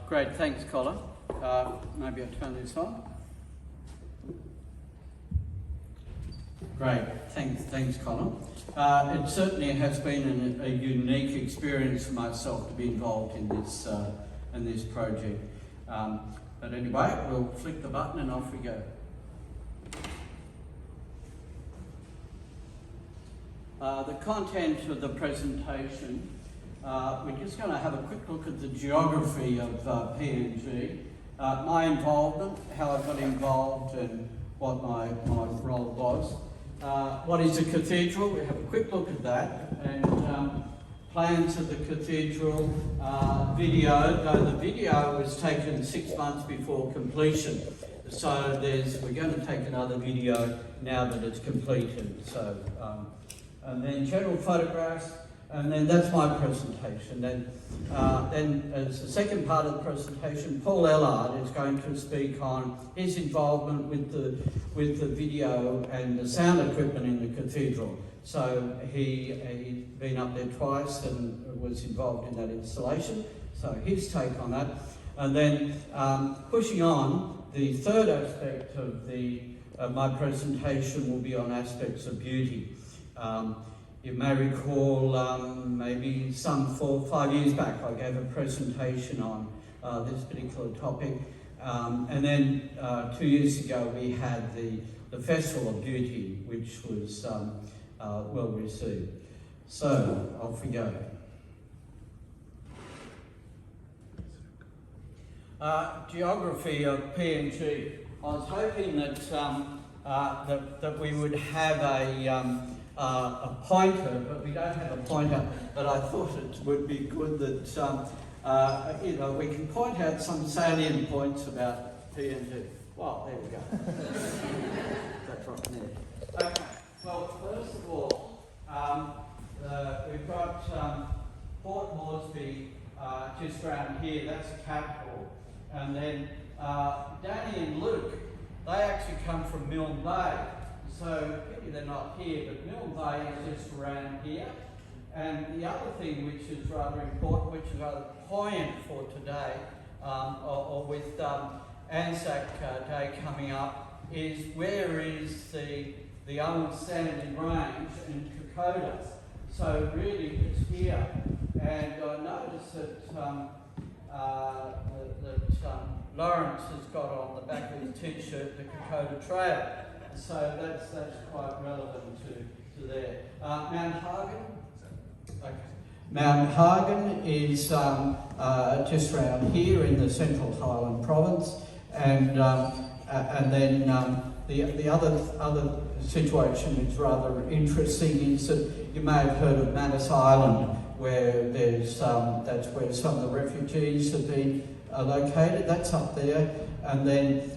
Great, thanks, Colin. Maybe I'll turn this on. Great, thanks, Colin. It certainly has been a unique experience for myself to be involved in this project. But anyway, we'll flick the button and off we go. The content of the presentation, we're just going to have a quick look at the geography of PNG, my involvement, how I got involved and what my role was. What is a cathedral? We have a quick look at that, and plans of the cathedral, video, though the video was taken 6 months before completion. So we're going to take another video now that it's completed. So, and then general photographs, and then that's my presentation. Then as the second part of the presentation, Paul Ellard is going to speak on his involvement with the video and the sound equipment in the cathedral. So he's been up there twice and was involved in that installation. So his take on that. And then pushing on, the third aspect of my presentation will be on aspects of beauty. You may recall maybe some 4 or 5 years back I gave a presentation on this particular topic, and then 2 years ago we had the Festival of Beauty, which was well received. So off we go. Geography of PNG. I was hoping that we would have a pointer, but we don't have a pointer. But I thought it would be good that we can point out some salient points about PNG. Well, there we go. That's right there. Okay. Well, first of all, we've got Port Moresby just around here. That's the capital, and then Danny and Luke, they actually come from Milne Bay. So maybe they're not here, but Milne Bay is just around here. And the other thing which is rather important, which is rather poignant for today, or with Anzac Day coming up, is where is the Owen Sandy Range in Kokoda. So really it's here. And I noticed that Lawrence has got on the back of his t-shirt the Kokoda Trail. So that's quite relevant to there. Mount Hagen. Okay. Mount Hagen is just around here in the Central Highland Province, and then the other situation is rather interesting is that you may have heard of Manus Island, where that's where some of the refugees have been located. That's up there, and then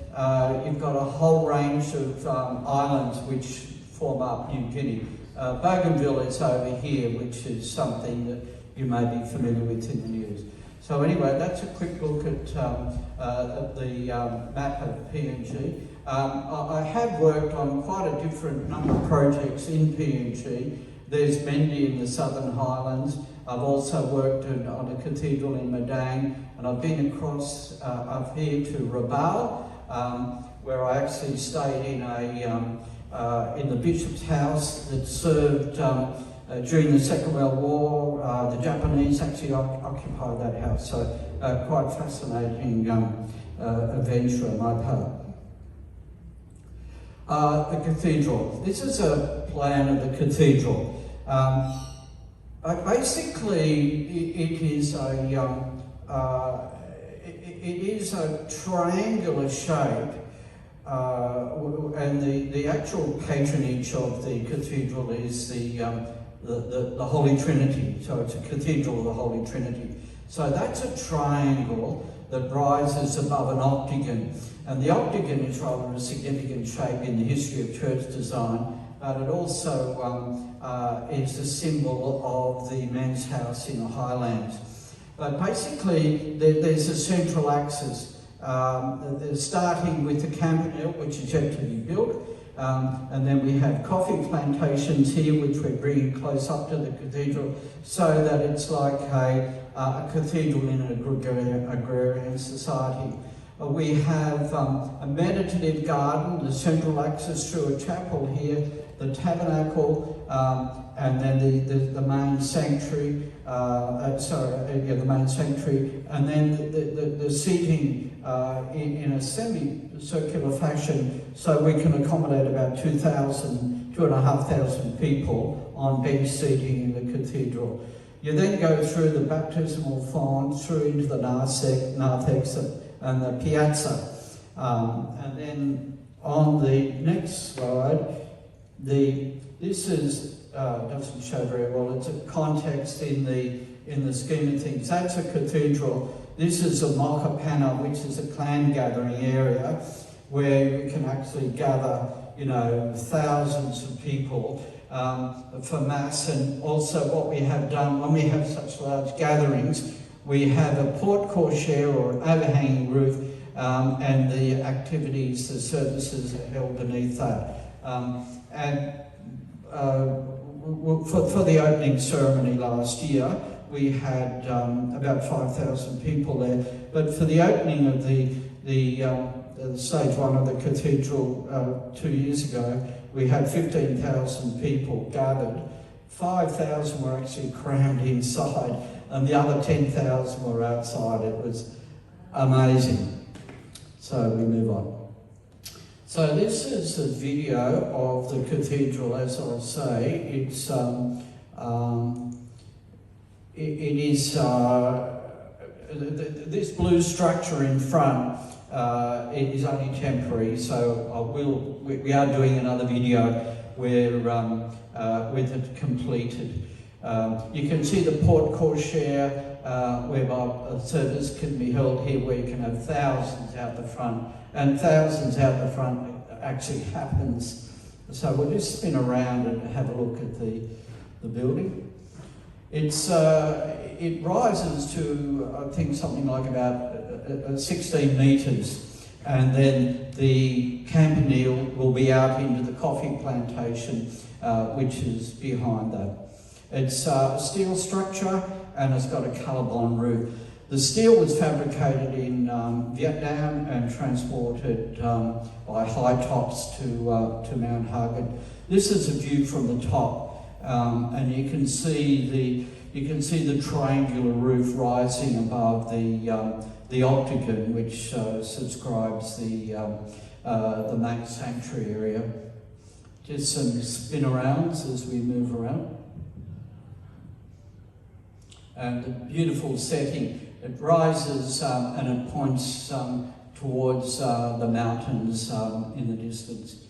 you've got a whole range of islands which form up New Guinea. Bougainville is over here, which is something that you may be familiar with in the news. So anyway, that's a quick look at the map of PNG. I have worked on quite a different number of projects in PNG. There's Mendi in the Southern Highlands. I've also worked on a cathedral in Madang, and I've been across up here to Rabaul, where I actually stayed in the bishop's house that served during the Second World War. The Japanese actually occupied that house, so quite fascinating adventure on my part. The cathedral. This is a plan of the cathedral. Basically, it is a triangular shape, and the actual patronage of the cathedral is the Holy Trinity. So it's a cathedral of the Holy Trinity. So that's a triangle that rises above an octagon, and the octagon is rather a significant shape in the history of church design. But it also is a symbol of the men's house in the Highlands. But basically, there's a central axis, starting with the campanile, which is yet to be built, and then we have coffee plantations here, which we're bringing close up to the cathedral, so that it's like a cathedral in an agrarian society. We have a meditative garden, the central access through a chapel here, the tabernacle, and then the main sanctuary, the main sanctuary, and then the seating in a semicircular fashion, so we can accommodate about 2,500 people on bench seating in the cathedral. You then go through the baptismal font, through into the narthex and the piazza. And then on the next slide, this is doesn't show very well. It's a context in the scheme of things. That's a cathedral. This is a Mokopana, which is a clan gathering area where you can actually gather, thousands of people for mass. And also what we have done when we have such large gatherings, we have a porte cochere or overhanging roof, and the activities, the services are held beneath that. For the opening ceremony last year, we had about 5,000 people there. But for the opening of the stage one of the cathedral 2 years ago, we had 15,000 people gathered. 5,000 were actually crammed inside, and the other 10,000 were outside. It was amazing. So we move on. So this is a video of the cathedral. As I'll say, it's this blue structure in front is only temporary. So we are doing another video where with it completed. You can see the porte cochere whereby a service can be held here, where you can have thousands out the front, and thousands out the front actually happens. So we'll just spin around and have a look at the building. It rises to, I think, something like about 16 metres, and then the campanile will be out into the coffee plantation, which is behind that. It's a steel structure, and it's got a colour-bond roof. The steel was fabricated in Vietnam and transported by high tops to Mount Hagen. This is a view from the top, and you can see the triangular roof rising above the octagon, which subscribes the main sanctuary area. Just some spin arounds as we move around. And the beautiful setting. It rises and it points towards the mountains in the distance.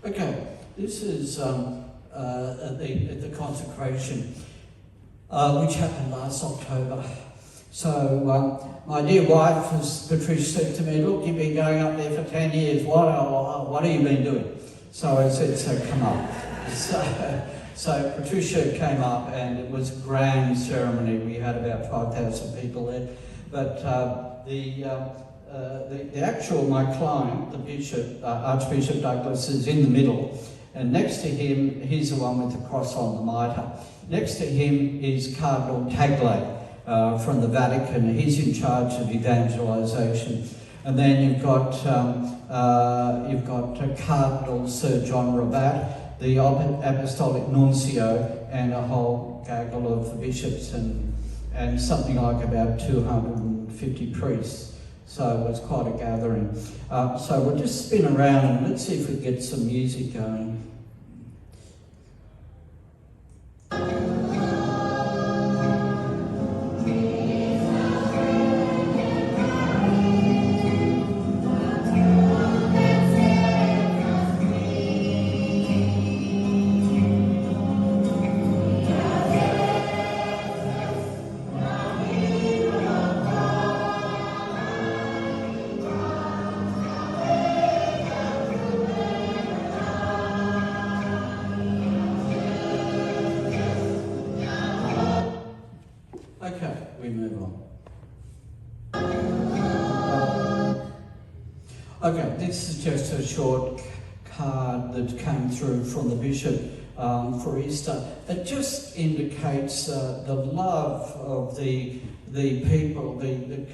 Okay, this is at the consecration, which happened last October. So my dear wife, Patricia, said to me, "Look, you've been going up there for 10 years. What have you been doing?" So I said, "So come up." So Patricia came up, and it was a grand ceremony. We had about 5,000 people there. But the actual, my client, the bishop, Archbishop Douglas, is in the middle. And next to him, he's the one with the cross on the mitre. Next to him is Cardinal Tagle from the Vatican. He's in charge of evangelisation. And then you've got Cardinal Sir John Rabat, the Apostolic Nuncio, and a whole gaggle of bishops and something like about 250 priests. So it's quite a gathering. So we'll just spin around and let's see if we get some music going. Okay, this is just a short card that came through from the bishop for Easter. It just indicates the love of the people, the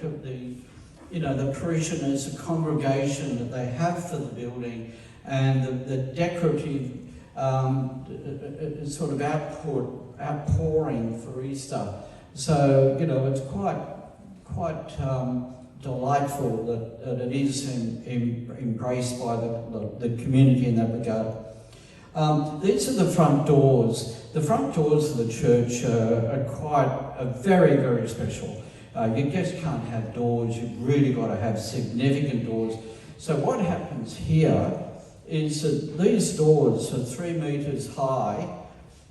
parishioners, the congregation that they have for the building, and the decorative sort of outpouring for Easter. So it's quite delightful that it is embraced by the community in that regard. These are the front doors. The front doors of the church are very, very special. You just can't have doors. You've really got to have significant doors. So what happens here is that these doors are 3 metres high,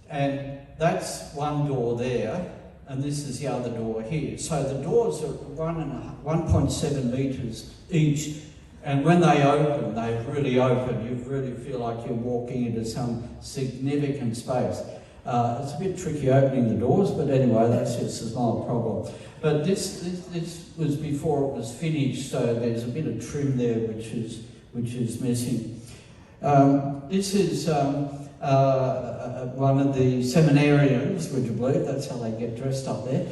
and that's one door there, and this is the other door here. So the doors are 1.7 metres each, and when they open, they really open. You really feel like you're walking into some significant space. It's a bit tricky opening the doors, but anyway, that's just a small problem. But this was before it was finished, so there's a bit of trim there which is missing. This is one of the seminarians, would you believe? That's how they get dressed up there.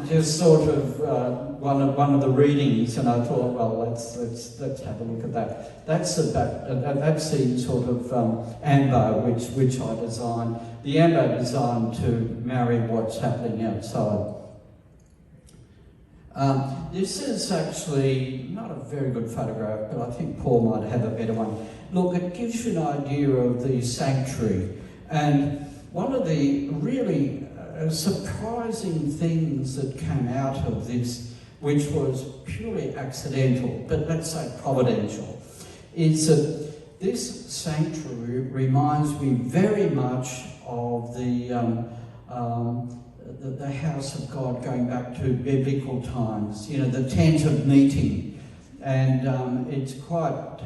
Just sort of one of the readings, and I thought, well, let's have a look at that. That's the sort of amber which I designed. The amber designed to marry what's happening outside. This is actually not a very good photograph, but I think Paul might have a better one. Look, it gives you an idea of the sanctuary, and one of the really surprising things that came out of this, which was purely accidental, but let's say providential, is that this sanctuary reminds me very much of the house of God going back to biblical times, the tent of meeting, and it's quite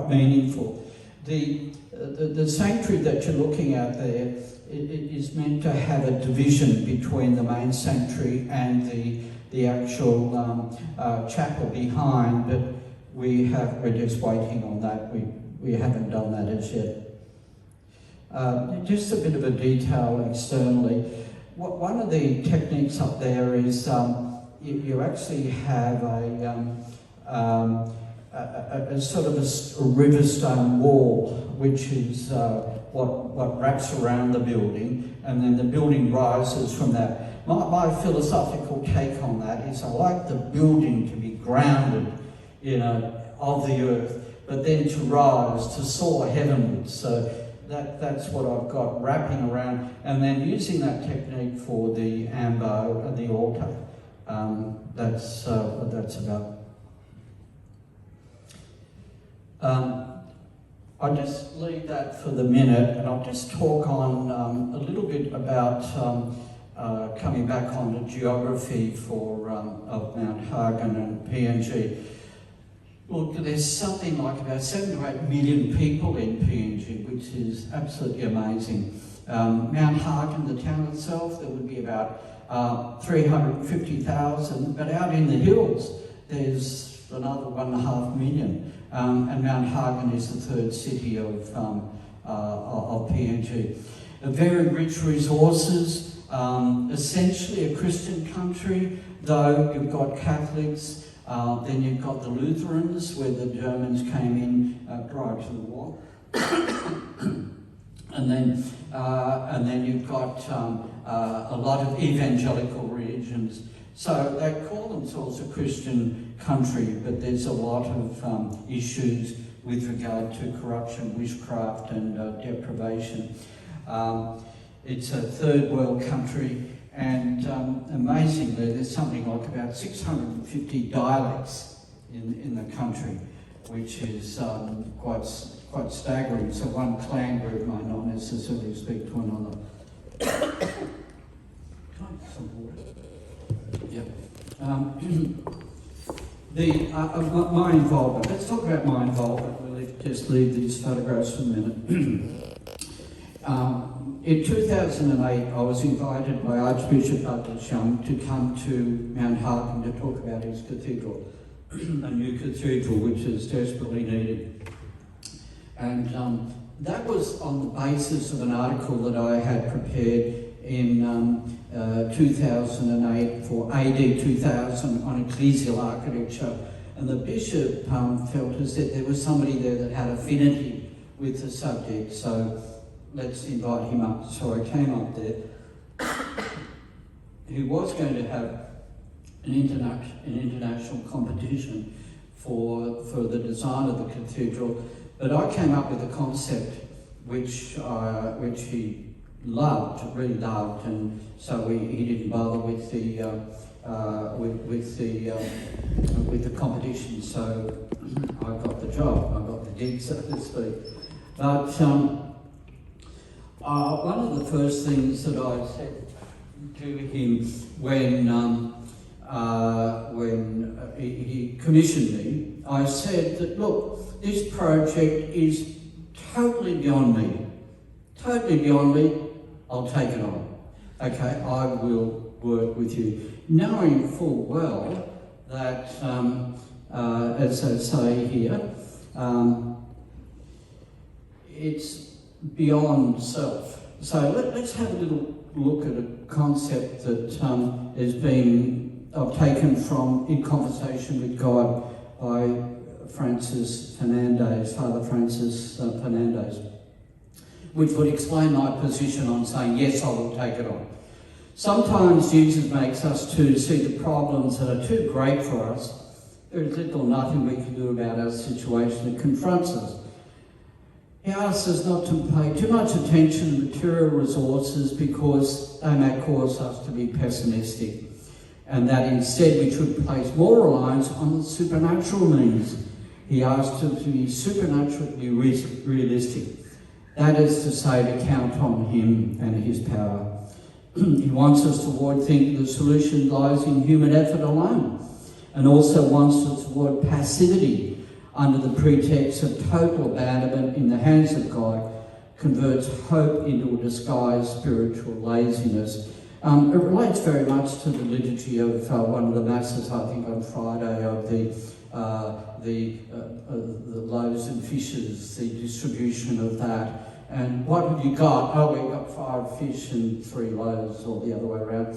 meaningful. The sanctuary that you're looking at there, it is meant to have a division between the main sanctuary and the actual chapel behind, but we're just waiting on that. We haven't done that as yet. Just a bit of a detail externally. One of the techniques up there is you actually have a sort of a river stone wall, which is what wraps around the building, and then the building rises from that. My philosophical take on that is I like the building to be grounded, of the earth, but then to rise, to soar heavenwards. So that's what I've got wrapping around, and then using that technique for the ambo and the altar. That's what that's about. I'll just leave that for the minute, and I'll just talk on a little bit about coming back on the geography of Mount Hagen and PNG. Look, there's something like about 7 to 8 million people in PNG, which is absolutely amazing. Mount Hagen, the town itself, there would be about 350,000, but out in the hills, there's another 1.5 million. And Mount Hagen is the 3rd city of PNG. Very rich resources, essentially a Christian country, though you've got Catholics. Then you've got the Lutherans, where the Germans came in prior to the war, and then you've got a lot of evangelical religions. So they call themselves a Christian country, but there's a lot of issues with regard to corruption, witchcraft, and deprivation. It's a 3rd world country. And amazingly, there's something like about 650 dialects in the country, which is quite staggering. So one clan group might not necessarily speak to another. Can I get some water? Yeah. My involvement. Let's talk about my involvement. We'll just leave these photographs for a minute. In 2008, I was invited by Archbishop Douglas Young to come to Mount Hagen to talk about his cathedral, a new cathedral which is desperately needed. And that was on the basis of an article that I had prepared in 2008 for AD 2000 on ecclesial architecture. And the bishop felt as if there was somebody there that had affinity with the subject, so let's invite him up. So I came up there. He was going to have an international competition for the design of the cathedral, but I came up with a concept which he loved, really loved, and so he didn't bother with the competition. So I got the job, I got the gig, so to speak. But one of the first things that I said to him when he commissioned me, I said that, look, this project is totally beyond me. Totally beyond me, I'll take it on. Okay, I will work with you. Knowing full well that, as I say here, it's beyond self. So let's have a little look at a concept that I've taken from In Conversation with God by Francis Fernandez, Father Francis Fernandez, which would explain my position on saying, yes, I will take it on. Sometimes Jesus makes us to see the problems that are too great for us. There is little or nothing we can do about our situation that confronts us. He asks us not to pay too much attention to material resources because they may cause us to be pessimistic, and that instead we should place more reliance on the supernatural means. He asks us to be supernaturally realistic. That is to say, to count on him and his power. He wants us to avoid thinking the solution lies in human effort alone, and also wants us to avoid passivity under the pretext of total abandonment in the hands of God, converts hope into a disguised spiritual laziness. It relates very much to the liturgy of one of the masses, I think on Friday, of the loaves and fishes, the distribution of that. And what have you got? Oh, we've got 5 fish and 3 loaves, or the other way around.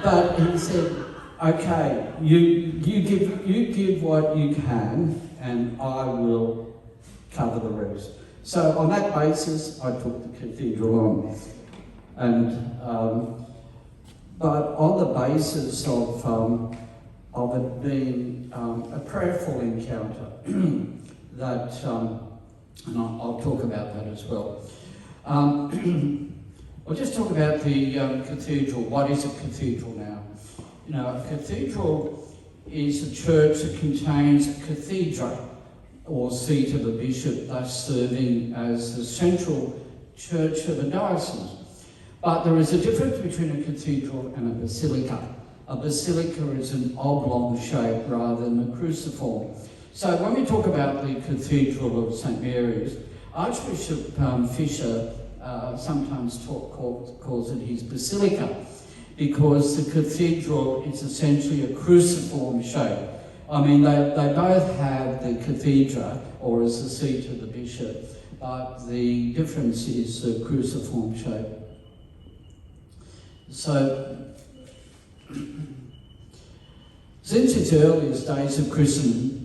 But he said, okay, you give what you can, and I will cover the rest. So on that basis, I took the cathedral on, and but on the basis of it being a prayerful encounter. That, and I'll talk about that as well. I'll just talk about the cathedral. What is a cathedral now? You know, a cathedral is a church that contains a cathedra, or seat of a bishop, thus serving as the central church of a diocese. But there is a difference between a cathedral and a basilica. A basilica is an oblong shape rather than a cruciform. So when we talk about the Cathedral of St. Mary's, Archbishop Fisher sometimes calls it his basilica, because the cathedral is essentially a cruciform shape. I mean, they both have the cathedra, or as the seat of the bishop, but the difference is the cruciform shape. So, since its earliest days of Christendom,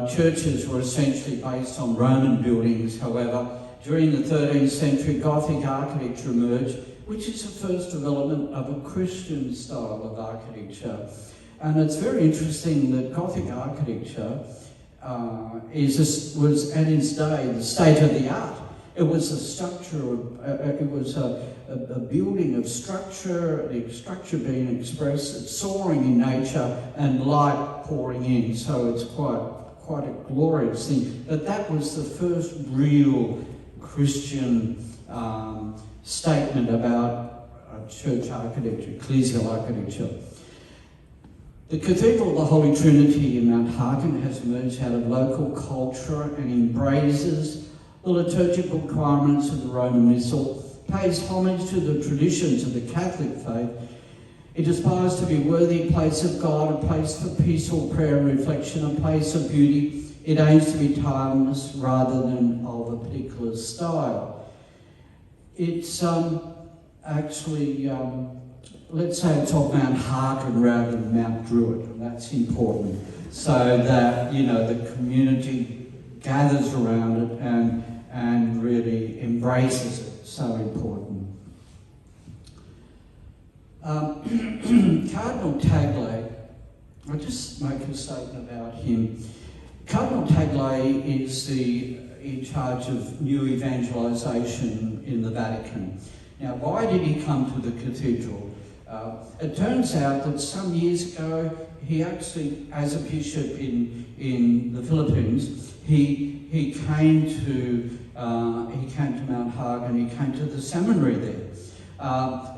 churches were essentially based on Roman buildings. However, during the 13th century, Gothic architecture emerged, which is the first development of a Christian style of architecture. And it's very interesting that Gothic architecture was at its day the state of the art. It was a structure, it was a building of structure, the structure being expressed, soaring in nature, and light pouring in. So it's quite a glorious thing. But that was the first real Christian statement about church architecture, ecclesial architecture. The Cathedral of the Holy Trinity in Mount Hagen has emerged out of local culture and embraces the liturgical requirements of the Roman Missal, pays homage to the traditions of the Catholic faith. It aspires to be a worthy place of God, a place for peaceful prayer and reflection, a place of beauty. It aims to be timeless rather than of a particular style. It's actually, let's say it's of Mount Hagen rather than Mount Druitt, and that's important, so that, you know, the community gathers around it and really embraces it. So important. Cardinal Tagle, I'll just make a statement about him. Cardinal Tagle is in charge of new evangelisation in the Vatican. Now, why did he come to the cathedral? It turns out that some years ago, he actually, as a bishop in the Philippines, he came to Mount Hagen, he came to the seminary there.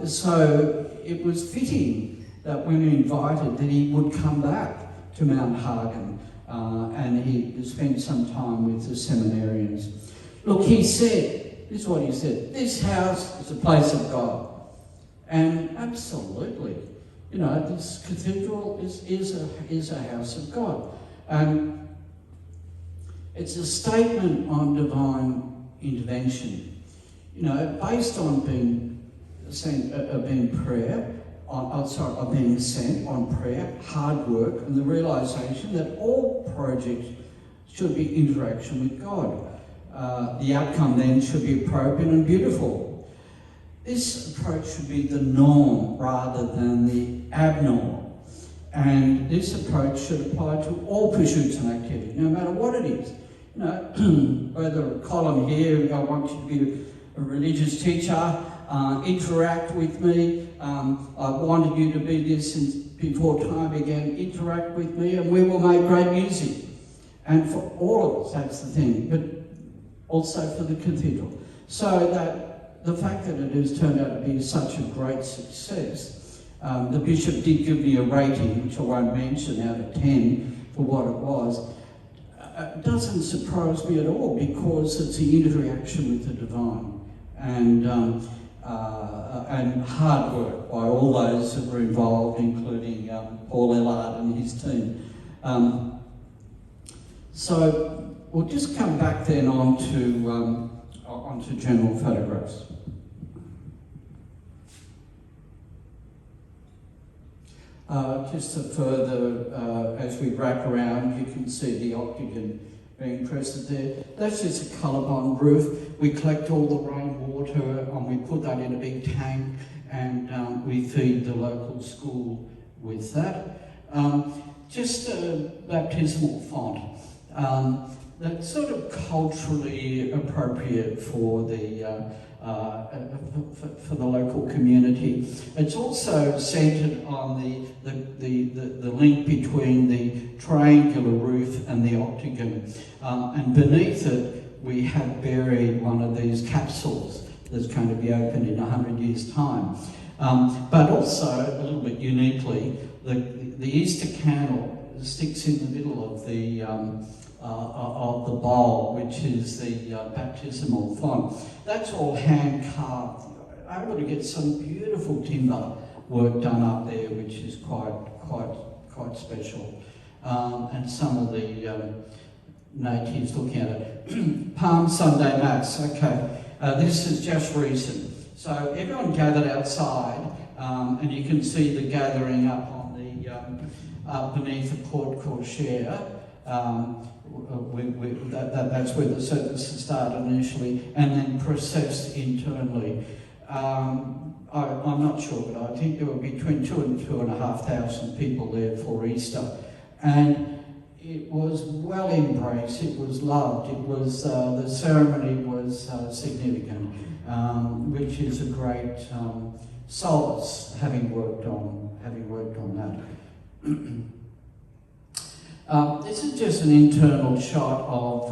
So it was fitting that when invited that he would come back to Mount Hagen and he spent some time with the seminarians. Look, he said, this is what he said, this house is a place of God. And absolutely, you know, this cathedral is a house of God. And it's a statement on divine intervention, you know, based on being sent on prayer, hard work, and the realisation that all projects should be interaction with God. The outcome then should be appropriate and beautiful. This approach should be the norm rather than the abnormal. And this approach should apply to all pursuits and activity, no matter what it is. You know, whether a column here, I want you to be a religious teacher, interact with me. I wanted you to be this before time began, interact with me, and we will make great music. And for all of us, that's the thing, but also for the cathedral. So that the fact that it has turned out to be such a great success, the bishop did give me a rating, which I won't mention, out of 10 for what it was, doesn't surprise me at all, because it's the interaction with the divine and hard work by all those that were involved, including Paul Ellard and his team. So we'll just come back then onto general photographs. Just a further, as we wrap around, you can see the octagon being present there. That's just a colour-bond roof. We collect all the rainwater and we put that in a big tank, and we feed the local school with that. Just a baptismal font. That's sort of culturally appropriate for the local community. It's also centred on the link between the triangular roof and the octagon. And beneath it, we have buried one of these capsules that's going to be opened in 100 years' time. But also, a little bit uniquely, the Easter candle sticks in the middle of the bowl, which is the baptismal font. That's all hand carved. I'm able to get some beautiful timber work done up there, which is quite special. And some of the natives looking at it. Palm Sunday Mass. Okay, this is just recent. So everyone gathered outside, and you can see the gathering up on the beneath the porte cochere. That's where the services started initially, and then processed internally. I'm not sure, but I think there were between 2,000 and 2,500 people there for Easter, and it was well embraced. It was loved. It was the ceremony was significant, which is a great solace having worked on that. This is just an internal shot of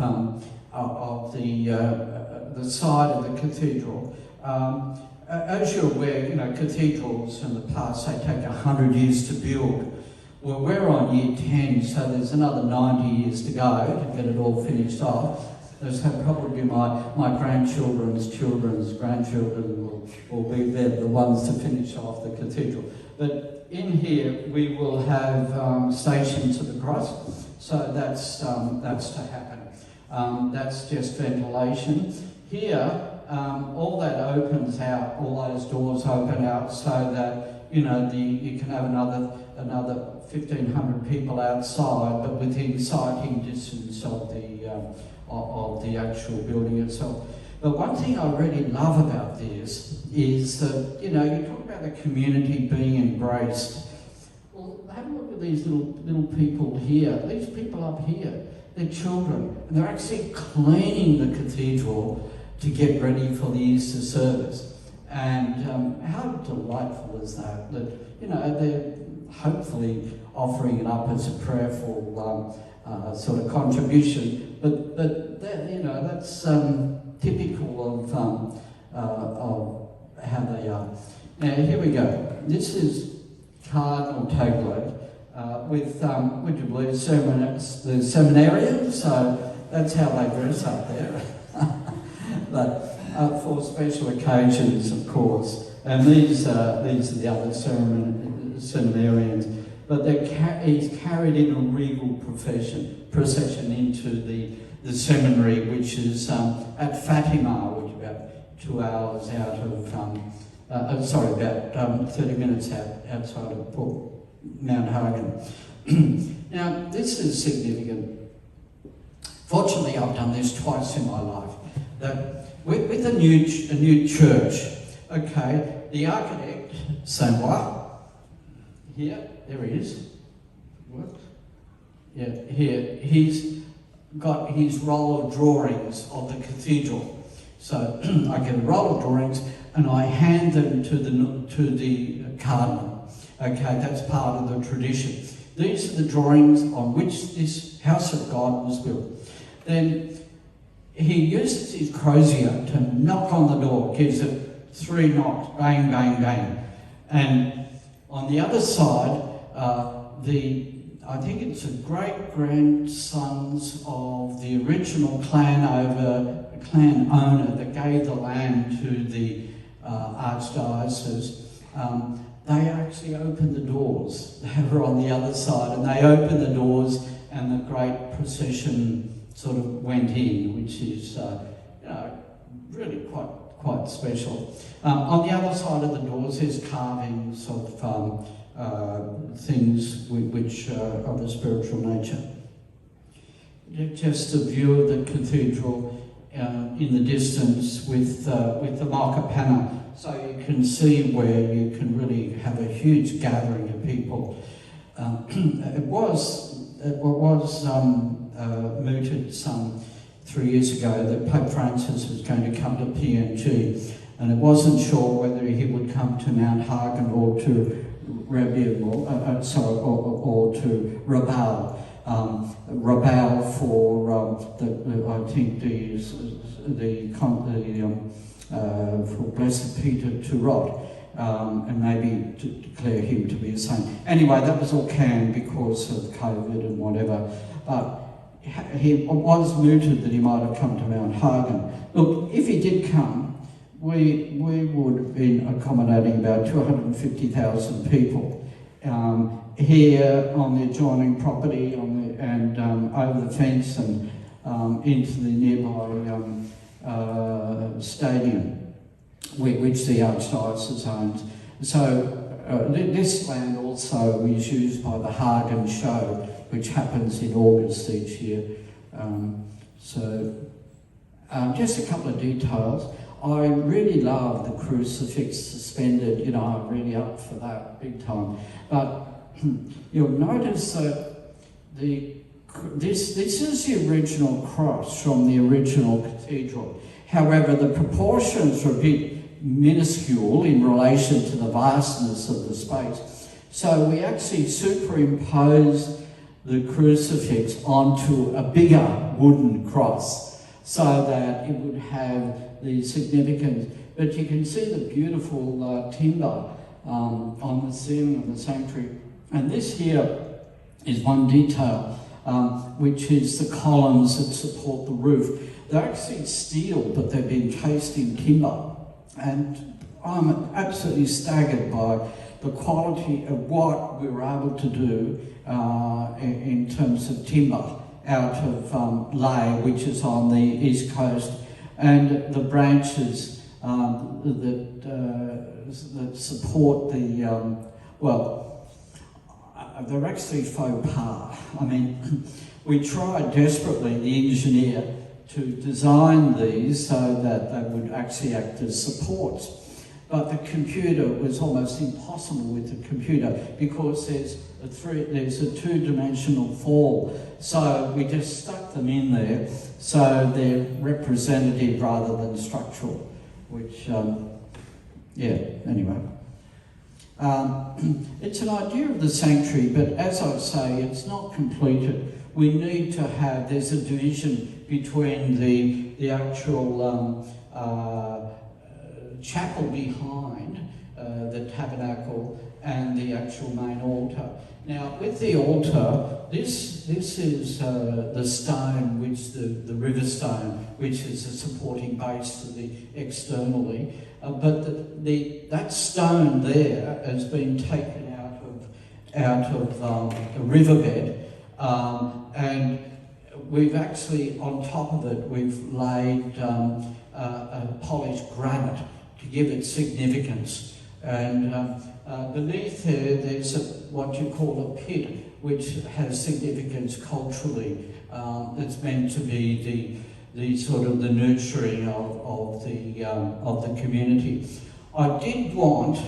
the side of the cathedral. As you're aware, you know, cathedrals in the past, they take 100 years to build. Well, we're on year 10, so there's another 90 years to go to get it all finished off. So probably my grandchildren's grandchildren will be there, the ones to finish off the cathedral. But in here we will have Stations of the Cross, so that's to happen. That's just ventilation. Here, all that opens out, all those doors open out so that, you know, you can have another 1,500 people outside, but within sighting distance of the actual building itself. But one thing I really love about this is that, you know, you talk about the community being embraced. Well, have a look at these little people here. These people up here, they're children, and they're actually cleaning the cathedral to get ready for the Easter service. And how delightful is that? That, you know, they're hopefully offering it up as a prayerful sort of contribution, but that, you know, that's typical of how they are. Now here we go. This is Cardinal Taglio with, would you believe, the seminarians, so that's how they dress up there. But for special occasions, of course. And these are the other seminarians. But he's carried in a regal procession into the seminary, which is at Fatima, which is about 2 hours out of, about 30 minutes outside of Mount Hagen. Now, this is significant. Fortunately, I've done this twice in my life. That with a new church, okay, the architect, Saint-Ouen, here, there he is. What? Yeah, here, he's got his roll of drawings of the cathedral. So I get a roll of drawings and I hand them to the cardinal. Okay, that's part of the tradition. These are the drawings on which this house of God was built. Then he uses his crozier to knock on the door, gives it 3 knocks, bang, bang, bang. And on the other side, I think it's the great-grandsons of the original clan owner that gave the land to the archdiocese. They actually opened the doors. They were on the other side, and they opened the doors, and the great procession sort of went in, which is really quite special. On the other side of the doors, there's carvings of things which are of a spiritual nature. Just a view of the cathedral in the distance with the Marcapanna, so you can see where you can really have a huge gathering of people. It was mooted some 3 years ago that Pope Francis was going to come to PNG, and it wasn't sure whether he would come to Mount Hagen or to or to Rabaul. Rabaul for for Blessed Peter to Rot, and maybe to declare him to be a saint. Anyway, that was all canned because of COVID and whatever. But he was mooted that he might have come to Mount Hagen. Look, if he did come, we would have been accommodating about 250,000 people here on the adjoining property and over the fence and into the nearby stadium, which the Archdiocese owns. So this land also is used by the Hagen show, which happens in August each year. Just a couple of details. I really love the crucifix suspended, you know, I'm really up for that big time. But you'll notice that this is the original cross from the original cathedral. However, the proportions are a bit minuscule in relation to the vastness of the space. So we actually superimposed the crucifix onto a bigger wooden cross so that it would have the significance. But you can see the beautiful timber on the ceiling of the sanctuary. And this here is one detail, which is the columns that support the roof. They're actually steel, but they've been cased in timber. And I'm absolutely staggered by the quality of what we were able to do in terms of timber out of Ley, which is on the east coast, and the branches that support the, they're actually faux pas. I mean, we tried desperately, the engineer, to design these so that they would actually act as supports. But the computer was almost impossible with the computer because there's a two-dimensional fall. So we just stuck them in there so they're representative rather than structural, which, anyway. It's an idea of the sanctuary, but as I say, it's not completed. We need to have, there's a division between the actual chapel behind the tabernacle and the actual main altar. Now, with the altar, this is the stone, which the river stone, which is a supporting base to the externally. But that stone there has been taken out of the riverbed, and we've actually, on top of it, we've laid a polished granite to give it significance. And beneath there's what you call a pit, which has significance culturally. It's meant to be the sort of the nurturing of the community. I did want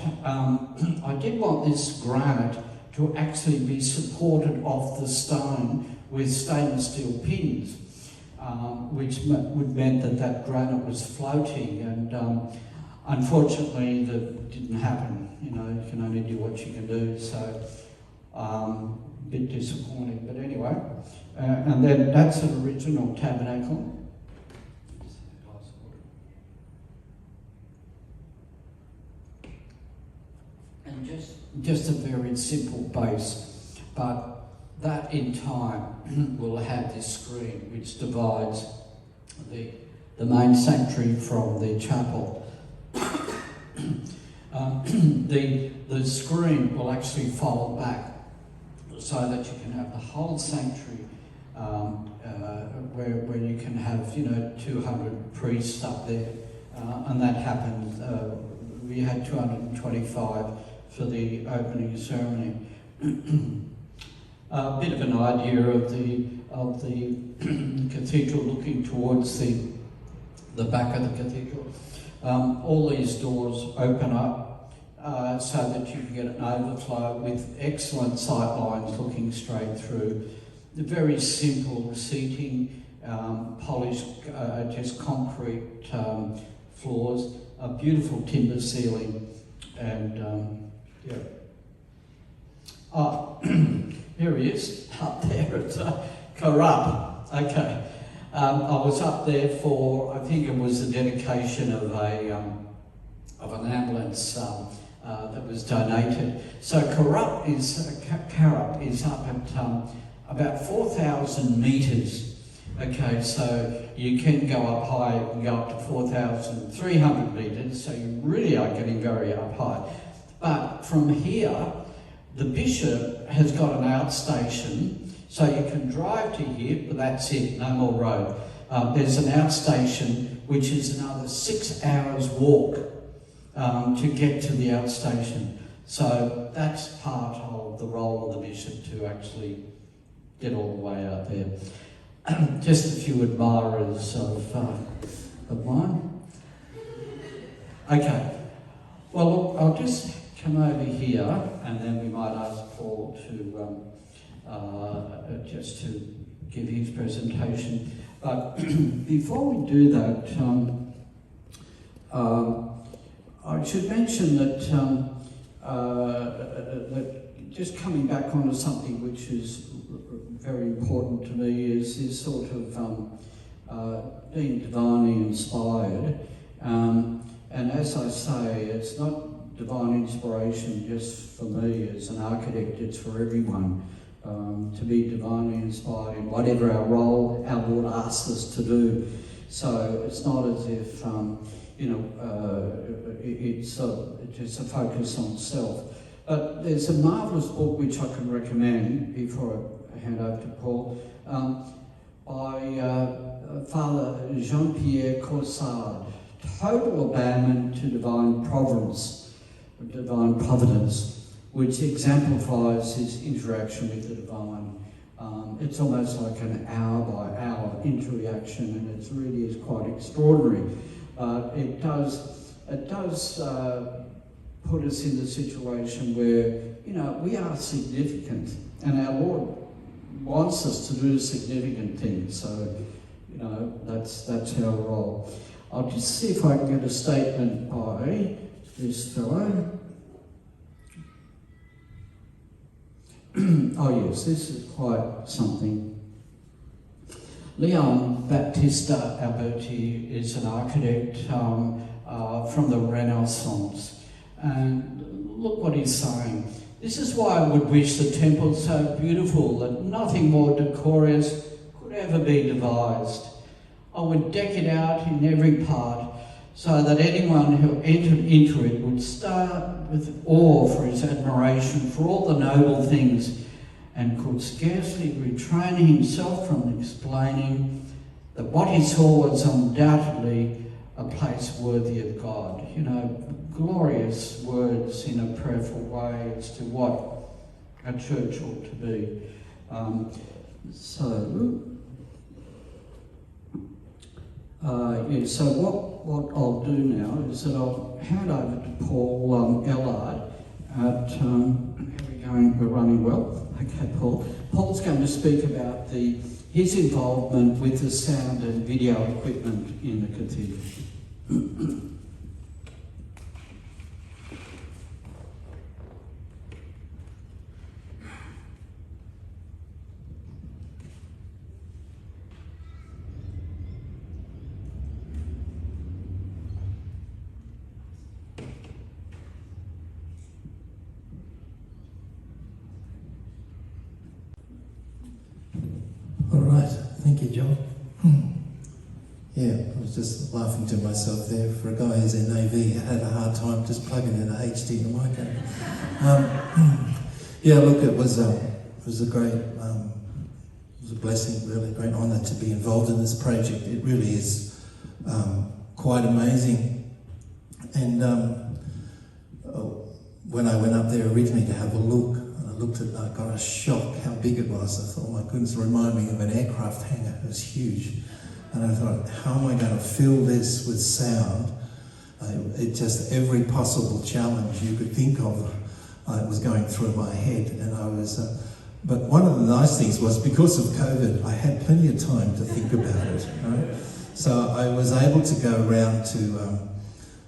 this granite to actually be supported off the stone with stainless steel pins, which would meant that granite was floating, and unfortunately that didn't happen. You know, you can only do what you can do, so a bit disappointing, but anyway. And then that's an original tabernacle. And just a very simple base, but that in time will have this screen which divides the main sanctuary from the chapel. The screen will actually fold back so that you can have the whole sanctuary where you can have 200 priests up there, and that happened. We had 225 for the opening ceremony. A bit of an idea of the cathedral looking towards the back of the cathedral. All these doors open up so that you can get an overflow with excellent sight lines looking straight through. The very simple seating, polished just concrete floors, a beautiful timber ceiling, and here he is, up there at Corrupt. Okay. I was up there for, I think it was the dedication of an ambulance that was donated. So Carup is up at about 4,000 metres. Okay, so you can go up high, you can go up to 4,300 metres, so you really are getting very up high. But from here, the bishop has got an outstation, so you can drive to here, but that's it, no more road. There's an outstation, which is another 6 hours walk to get to the outstation. So that's part of the role of the bishop, to actually get all the way out there. Just a few admirers of mine. Okay, well look, I'll just come over here, and then we might ask Paul to just to give his presentation. But before we do that, I should mention that just coming back onto something which is very important to me is this sort of being divinely inspired. And as I say, it's not divine inspiration just for me as an architect, it's for everyone. To be divinely inspired in whatever our role our Lord asks us to do. So it's not as if, it's just a focus on self. But there's a marvellous book which I can recommend before I hand over to Paul, by Father Jean-Pierre Caussade, Total Abandonment to Divine Providence, which exemplifies his interaction with the divine. It's almost like an hour-by-hour interaction, and it really is quite extraordinary. It does put us in the situation where, we are significant, and our Lord wants us to do significant things. So, that's our role. I'll just see if I can get a statement by this fellow. Oh yes, this is quite something. Leon Battista Alberti is an architect from the Renaissance. And look what he's saying. This is why I would wish the temple so beautiful that nothing more decorous could ever be devised. I would deck it out in every part so that anyone who entered into it would start with awe for his admiration for all the noble things and could scarcely retrain himself from explaining that what he saw was undoubtedly a place worthy of God. Glorious words in a prayerful way as to what a church ought to be. So what I'll do now is that I'll hand over to Paul Ellard at, how are we going? We're running well. Okay, Paul. Paul's going to speak about his involvement with the sound and video equipment in the cathedral. All right, thank you, John. Yeah, I was just laughing to myself there. For a guy who's in AV, I had a hard time just plugging in a HDMI cable. Yeah, look, it was a great, it was a blessing, really, a great honour to be involved in this project. It really is quite amazing. And when I went up there originally to have a look, I looked at it, I got a shock how big it was. I thought, oh my goodness, it reminded me of an aircraft hangar. It was huge. And I thought, how am I going to fill this with sound? It just, every possible challenge you could think of was going through my head. And I was, but one of the nice things was, because of COVID, I had plenty of time to think about it. Right? So I was able to go around to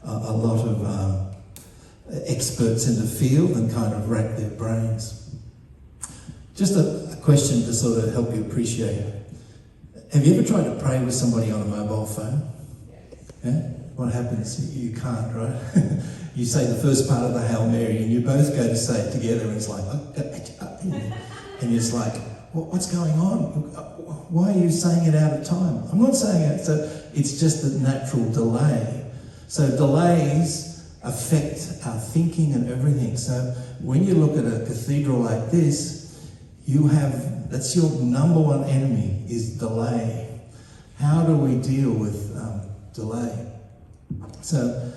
a lot of experts in the field and kind of rack their brains. Just a question to sort of help you appreciate. Have you ever tried to pray with somebody on a mobile phone? Yeah? What happens? You can't, right? You say the first part of the Hail Mary and you both go to say it together and it's like, and it's like, what's going on? Why are you saying it out of time? I'm not saying it, so it's just a natural delay. So delays affect our thinking and everything. So when you look at a cathedral like this, that's your number one enemy, is delay. How do we deal with delay? So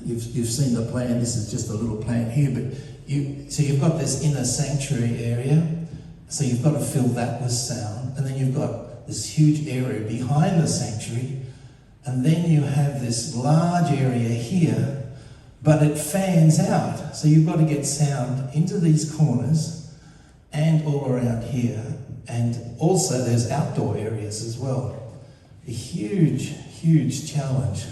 you've seen the plan. This is just a little plan here, but you've got this inner sanctuary area, so you've got to fill that with sound, and then you've got this huge area behind the sanctuary, and then you have this large area here, but it fans out. So you've got to get sound into these corners and all around here, and also there's outdoor areas as well. A huge, huge challenge.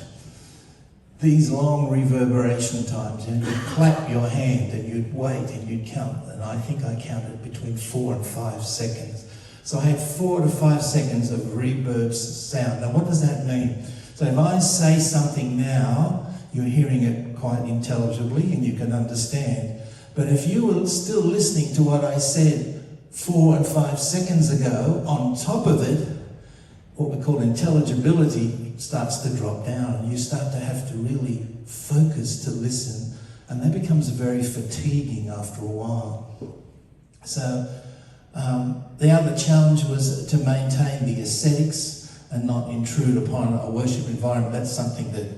These long reverberation times, and you'd clap your hand and you'd wait and you'd count, and I think I counted between 4 and 5 seconds. So I had 4 to 5 seconds of reverb sound. Now what does that mean? So if I say something now, you're hearing it quite intelligibly and you can understand. But if you were still listening to what I said 4 and 5 seconds ago, on top of it, what we call intelligibility starts to drop down, and you start to have to really focus to listen, and that becomes very fatiguing after a while. So the other challenge was to maintain the aesthetics and not intrude upon a worship environment. That's something that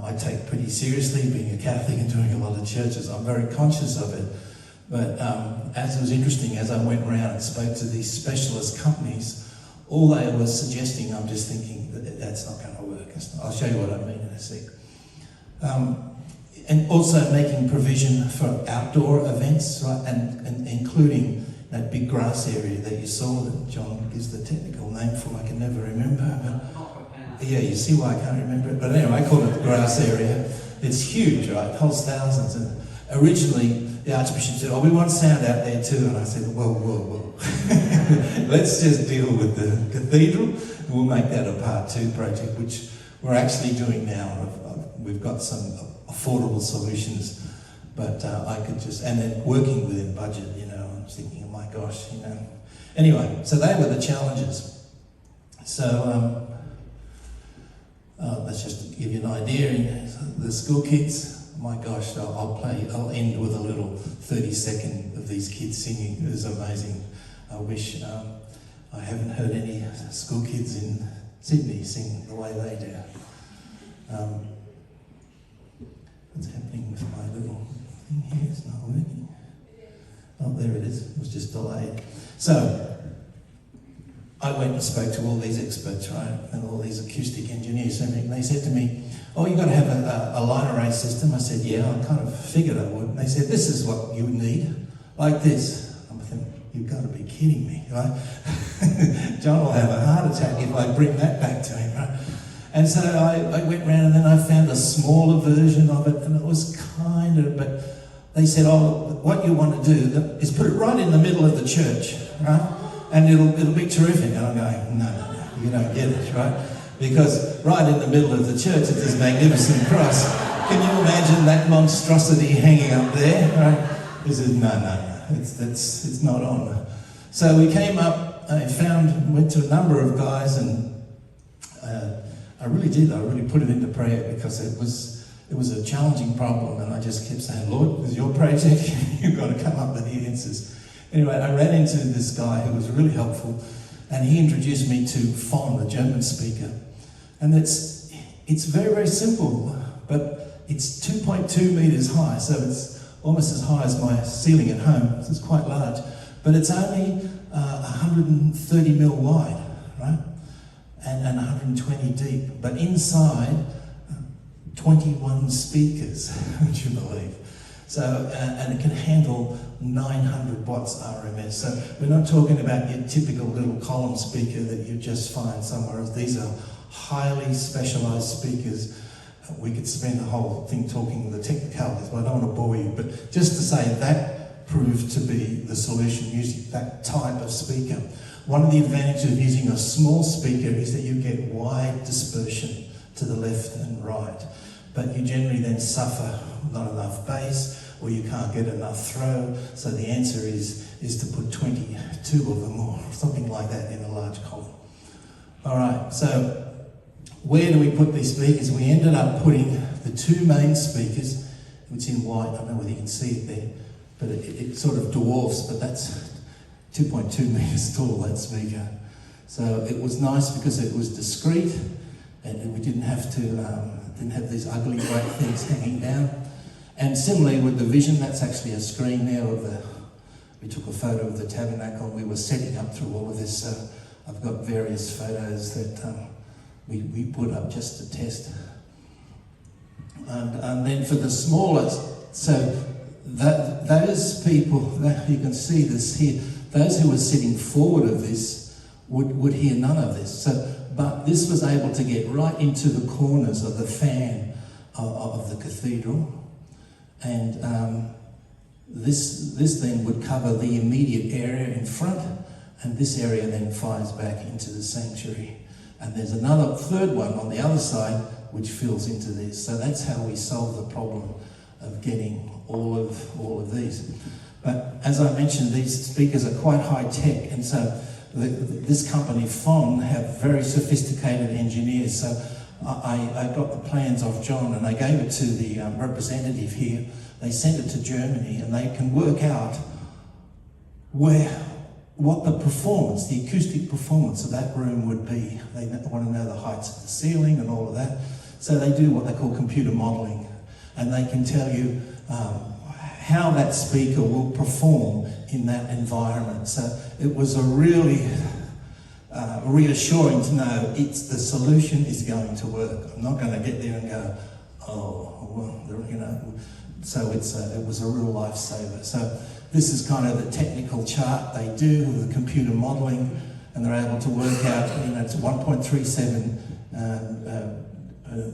I take pretty seriously, being a Catholic and doing a lot of churches. I'm very conscious of it. But as it was interesting, as I went around and spoke to these specialist companies, all they were suggesting, I'm just thinking, that's not going to work. I'll show you what I mean in a sec. And also making provision for outdoor events, right? And including that big grass area that you saw that John gives the technical name for, I can never remember. But yeah, you see why I can't remember it. But anyway, I call it the grass area. It's huge, right? It holds thousands. And originally, the Archbishop said, oh, we want sound out there too. And I said, whoa. Let's just deal with the cathedral. We'll make that a part 2 project, which we're actually doing now. We've got some affordable solutions, but I could just, and then working within budget, you know, I was thinking, oh my gosh, you know. Anyway, so they were the challenges. So let's just give you an idea. The school kids, my gosh, I'll end with a little 30-second of these kids singing. It was amazing. I wish I haven't heard any school kids in Sydney sing the way they do. What's happening with my little thing here? It's not working. Oh, there it is. It was just delayed. So I went and spoke to all these experts, right, and all these acoustic engineers and everything. They said to me, oh, you've got to have a line array system. I said, yeah, I kind of figured I would. And they said, this is what you would need, like this. I'm thinking, you've got to be kidding me, right? John will have a heart attack if I bring that back to him, right? And so I went round and then I found a smaller version of it, and it was kind of, but they said, oh, what you want to do is put it right in the middle of the church, right? And it'll be terrific. And I'm going, no, you don't get it, right? Because right in the middle of the church is this magnificent cross. Can you imagine that monstrosity hanging up there, right? He says, no, it's not on. So we came up, went to a number of guys, and I really put it into prayer, because it was a challenging problem, and I just kept saying, Lord, this is your project, you've got to come up with the answers. Anyway, I ran into this guy who was really helpful, and he introduced me to Fon, the German speaker. And it's very, very simple, but it's 2.2 meters high, so it's almost as high as my ceiling at home, so it's quite large. But it's only 130 mil wide, right? And 120 deep. But inside, 21 speakers, would you believe? So, and it can handle 900 watts RMS. So we're not talking about your typical little column speaker that you just find somewhere else. These are highly specialized speakers. We could spend the whole thing talking the technicalities, but I don't want to bore you. But just to say that proved to be the solution, using that type of speaker. One of the advantages of using a small speaker is that you get wide dispersion to the left and right. But you generally then suffer not enough bass, or you can't get enough throw. So the answer is to put 22 of them or something like that in a large column. All right, so where do we put these speakers? We ended up putting the 2 main speakers, which in white, I don't know whether you can see it there, but it sort of dwarfs, but that's 2.2 meters tall, that speaker. So it was nice because it was discreet, and we didn't have these ugly great things hanging down. And similarly with the vision, that's actually a screen there we took a photo of the tabernacle. We were setting up through all of this. I've got various photos that we put up just to test. And then for the smallest, so those people, you can see this here, those who were sitting forward of this would hear none of this. But this was able to get right into the corners of the fan of the cathedral. And this then would cover the immediate area in front, and this area then fires back into the sanctuary. And there's another third one on the other side which fills into this. So that's how we solve the problem of getting all of these. But as I mentioned, these speakers are quite high tech, and so this company, FON, have very sophisticated engineers. So I got the plans off John and I gave it to the representative here. They sent it to Germany and they can work out what the performance, the acoustic performance of that room would be. They want to know the heights of the ceiling and all of that. So they do what they call computer modelling, and they can tell you how that speaker will perform in that environment. So it was a really reassuring to know the solution is going to work. I'm not going to get there and go, oh, well, you know. So it was a real lifesaver. So this is kind of the technical chart they do with the computer modelling, and they're able to work out, you know, it's 1.37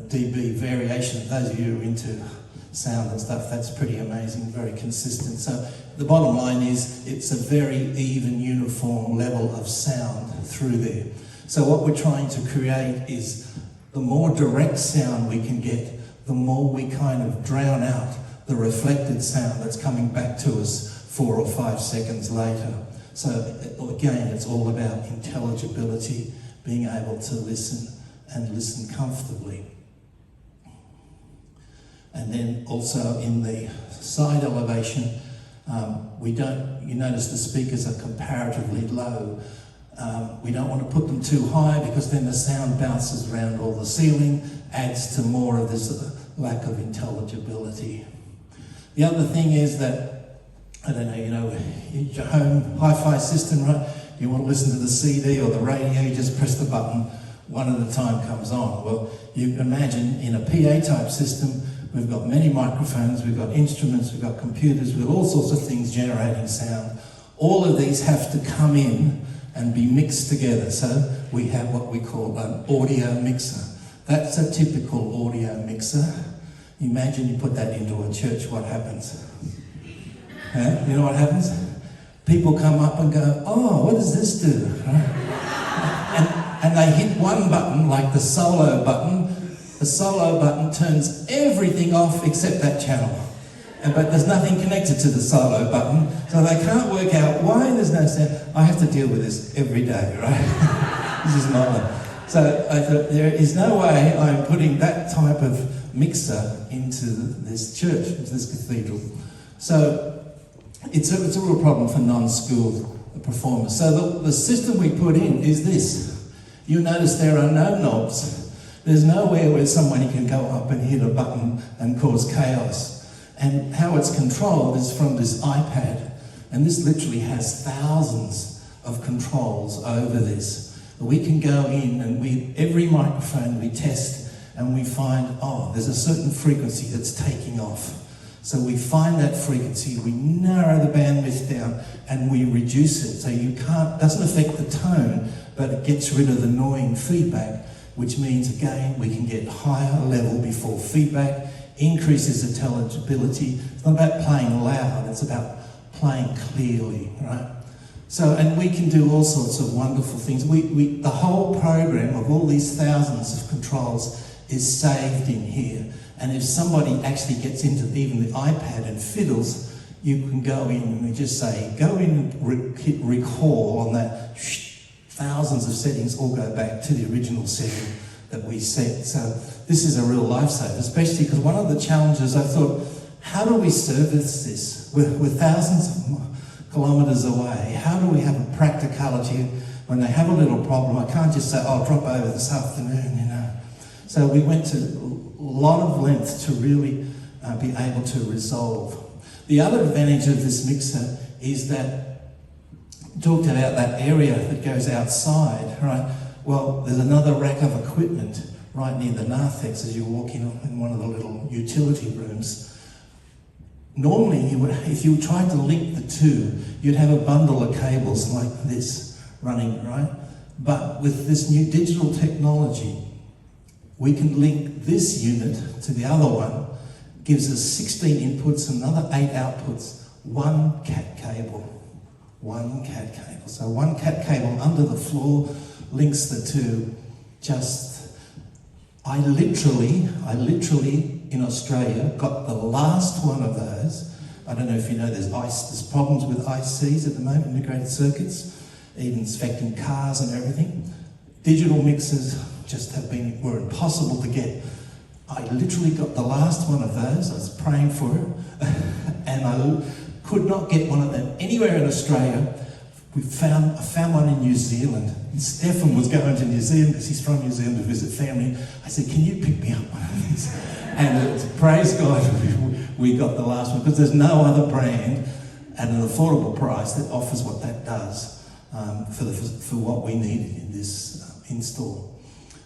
dB variation. Those of you who are into sound and stuff, that's pretty amazing, very consistent. So the bottom line is it's a very even, uniform level of sound through there. So what we're trying to create is the more direct sound we can get, the more we kind of drown out the reflected sound that's coming back to us 4 or 5 seconds later. So again, it's all about intelligibility, being able to listen and listen comfortably. And then also in the side elevation, you notice the speakers are comparatively low. We don't want to put them too high because then the sound bounces around all the ceiling, adds to more of this lack of intelligibility. The other thing is that, I don't know, you know, your home hi-fi system, right? You want to listen to the CD or the radio, you just press the button, one at a time comes on. Well, you can imagine in a PA type system, we've got many microphones, we've got instruments, we've got computers, we've got all sorts of things generating sound. All of these have to come in and be mixed together. So we have what we call an audio mixer. That's a typical audio mixer. Imagine you put that into a church, what happens? You know what happens? People come up and go, oh, what does this do? Right? And they hit one button, like the solo button. The solo button turns everything off except that channel. But there's nothing connected to the solo button, so they can't work out why there's no sound. I have to deal with this every day, right? This is not one. So I thought, there is no way I'm putting that type of mixer into this church, into this cathedral. So it's a real problem for non-school performers. So the system we put in is this. You notice there are no knobs. There's nowhere where somebody can go up and hit a button and cause chaos. And how it's controlled is from this iPad. And this literally has thousands of controls over this. We can go in and every microphone we test and we find, oh, there's a certain frequency that's taking off. So we find that frequency, we narrow the bandwidth down and we reduce it. So doesn't affect the tone, but it gets rid of the annoying feedback, which means again, we can get higher level before feedback, increases intelligibility. It's not about playing loud, it's about playing clearly, right? So, and we can do all sorts of wonderful things. The whole program of all these thousands of controls is saved in here. And if somebody actually gets into even the iPad and fiddles, you can go in and we just say, go in and hit recall on that. Thousands of settings all go back to the original setting that we set. So this is a real lifesaver, especially because one of the challenges I thought, how do we service this? We're thousands of kilometres away. How do we have a practicality when they have a little problem? I can't just say, oh, drop over this afternoon, you know. So we went to a lot of length to really be able to resolve. The other advantage of this mixer is that, talked about that area that goes outside, right? Well, there's another rack of equipment right near the narthex as you're walking in one of the little utility rooms. Normally, if you tried to link the two, you'd have a bundle of cables like this running, right? But with this new digital technology, we can link this unit to the other one, gives us 16 inputs, another 8 outputs, one cat cable. One cat cable. So one cat cable under the floor links the two. I literally in Australia got the last one of those. I don't know if you know there's problems with ICs at the moment, integrated circuits. even inspecting cars and everything. Digital mixers were impossible to get. I literally got the last one of those. I was praying for it, and I could not get one of them anywhere in Australia. I found one in New Zealand. And Stefan was going to New Zealand because he's from New Zealand to visit family. I said, "Can you pick me up one of these?" And praise God, we got the last one, because there's no other brand at an affordable price that offers what that does for what we need in this install.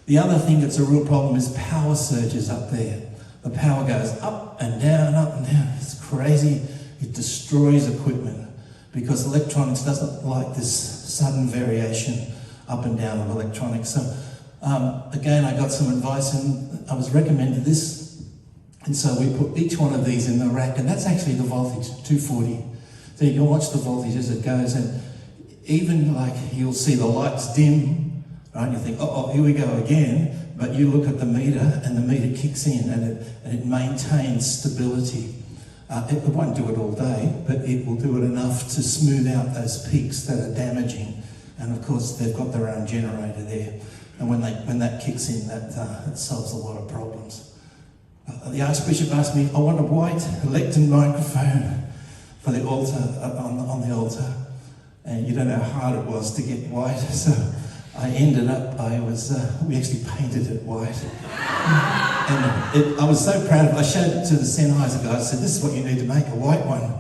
The other thing that's a real problem is power surges up there. The power goes up and down, up and down. It's crazy. It destroys equipment because electronics doesn't like this sudden variation up and down of electronics. So again, I got some advice and I was recommended this. And so we put each one of these in the rack, and that's actually the voltage, 240. So you can watch the voltage as it goes, and even like you'll see the lights dim, right? You think, oh, here we go again. But you look at the meter, and the meter kicks in, and it maintains stability. It won't do it all day, but it will do it enough to smooth out those peaks that are damaging. And of course, they've got their own generator there. And when that kicks in, that solves a lot of problems. The Archbishop asked me, I want a white lectern microphone for the altar, on the altar. And you don't know how hard it was to get white. So I ended up, we actually painted it white. And I was so proud of it. I showed it to the Sennheiser guy. I said, this is what you need to make, a white one.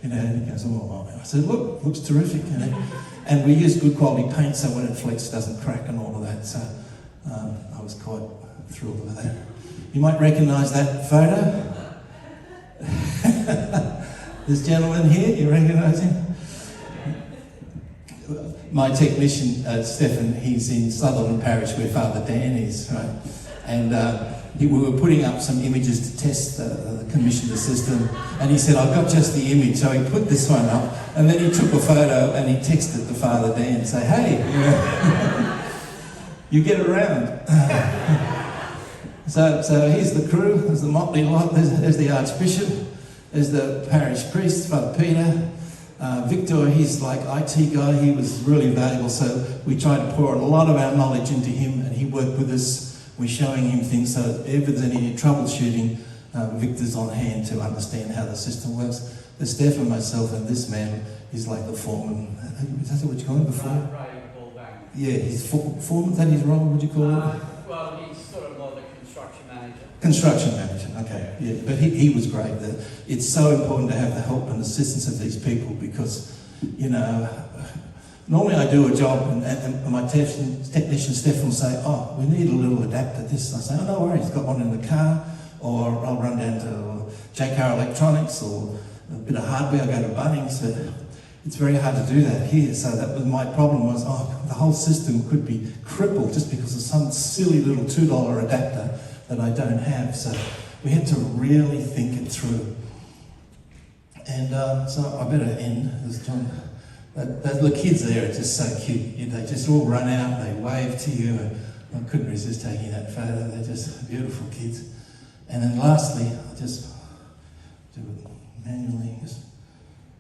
And he goes, oh. I said, look, looks terrific. And we use good quality paint so when it flex it doesn't crack and all of that. So I was quite thrilled with that. You might recognise that photo. This gentleman here, you recognise him? My technician, Stefan, he's in Sutherland Parish where Father Dan is, right? And we were putting up some images to test the commission the system, and he said, I've got just the image. So he put this one up, and then he took a photo and he texted to Father Dan and say, hey, you get around. So here's the crew, there's the motley lot, there's the Archbishop, there's the parish priest, Father Peter. Victor, he's like IT guy, he was really valuable, so we tried to pour a lot of our knowledge into him, and he worked with us. We're showing him things, so if there's any troubleshooting, Victor's on hand to understand how the system works. There's Steph and myself, and this man is like the foreman. Is that what you call him, the foreman? Yeah, he's foreman, is that his role, would you call it? Well, he's sort of more the construction manager. Construction manager, okay, yeah, but he was great. It's so important to have the help and assistance of these people because, you know, normally I do a job and my technician Steph will say, oh, we need a little adapter to this. And I say, oh, no worries, got one in the car, or I'll run down to JK Electronics or a bit of hardware, I'll go to Bunnings. But it's very hard to do that here. So that was my problem was, the whole system could be crippled just because of some silly little $2 adapter that I don't have. So we had to really think it through. And so I better end. The kids there are just so cute. They just all run out, they wave to you. I couldn't resist taking that photo. They're just beautiful kids. And then lastly, I'll just do it manually,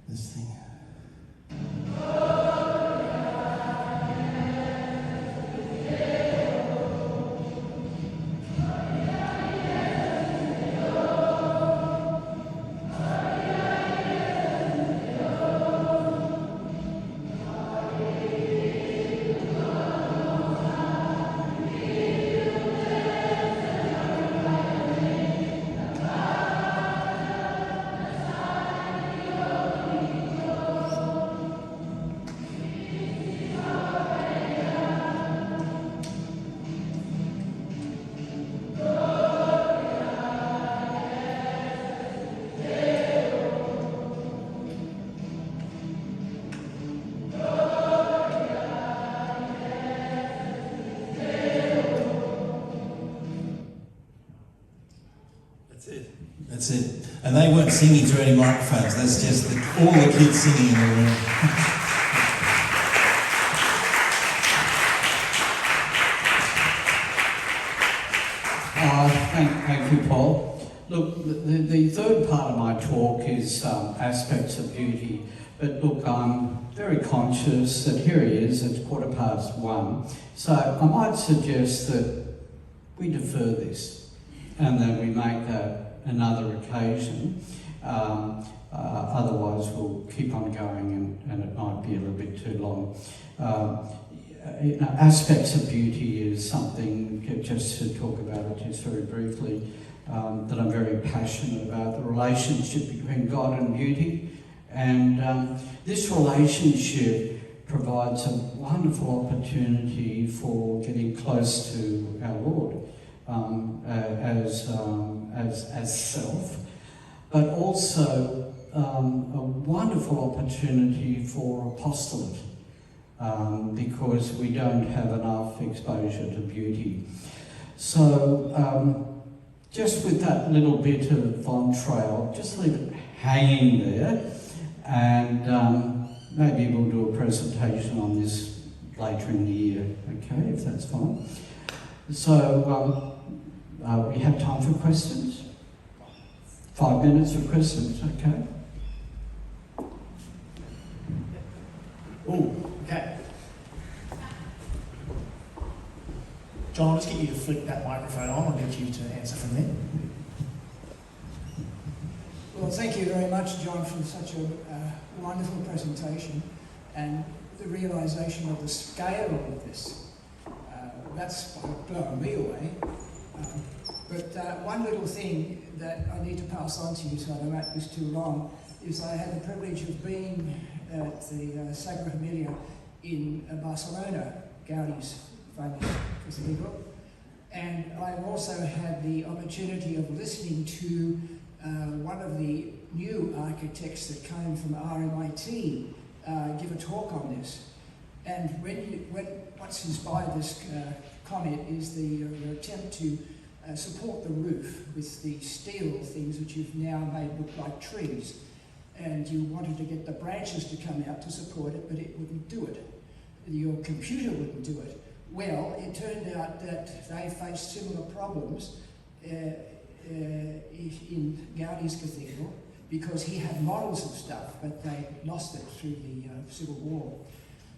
this thing. That's it. And they weren't singing through any microphones. That's just all the kids singing in the room. Thank you, Paul. Look, the third part of my talk is aspects of beauty. But look, I'm very conscious that here he is, it's 1:15. So I might suggest that we defer this and then we make that another occasion. Otherwise we'll keep on going and it might be a little bit too long. Aspects of beauty is something, just to talk about it just very briefly, that I'm very passionate about, the relationship between God and beauty. And this relationship provides a wonderful opportunity for getting close to our Lord as self, but also a wonderful opportunity for apostolate, because we don't have enough exposure to beauty. So just with that little bit of entree, I'll just leave it hanging there, and maybe we'll do a presentation on this later in the year, okay, if that's fine. So we have time for questions. 5 minutes for questions, okay? Oh, okay. John, I'll just get you to flick that microphone on. I'll get you to answer from there. Well, thank you very much, John, for such a wonderful presentation and the realisation of the scale of this. That's blown me away. But one little thing that I need to pass on to you so I don't make this too long is I had the privilege of being at the Sagrada Familia in Barcelona, Gaudi's famous cathedral. And I've also had the opportunity of listening to one of the new architects that came from RMIT give a talk on this. And what's inspired this comment is the attempt to support the roof with the steel things which you've now made look like trees. And you wanted to get the branches to come out to support it, but it wouldn't do it. Your computer wouldn't do it. Well, it turned out that they faced similar problems in Gaudi's cathedral because he had models of stuff, but they lost it through the Civil War.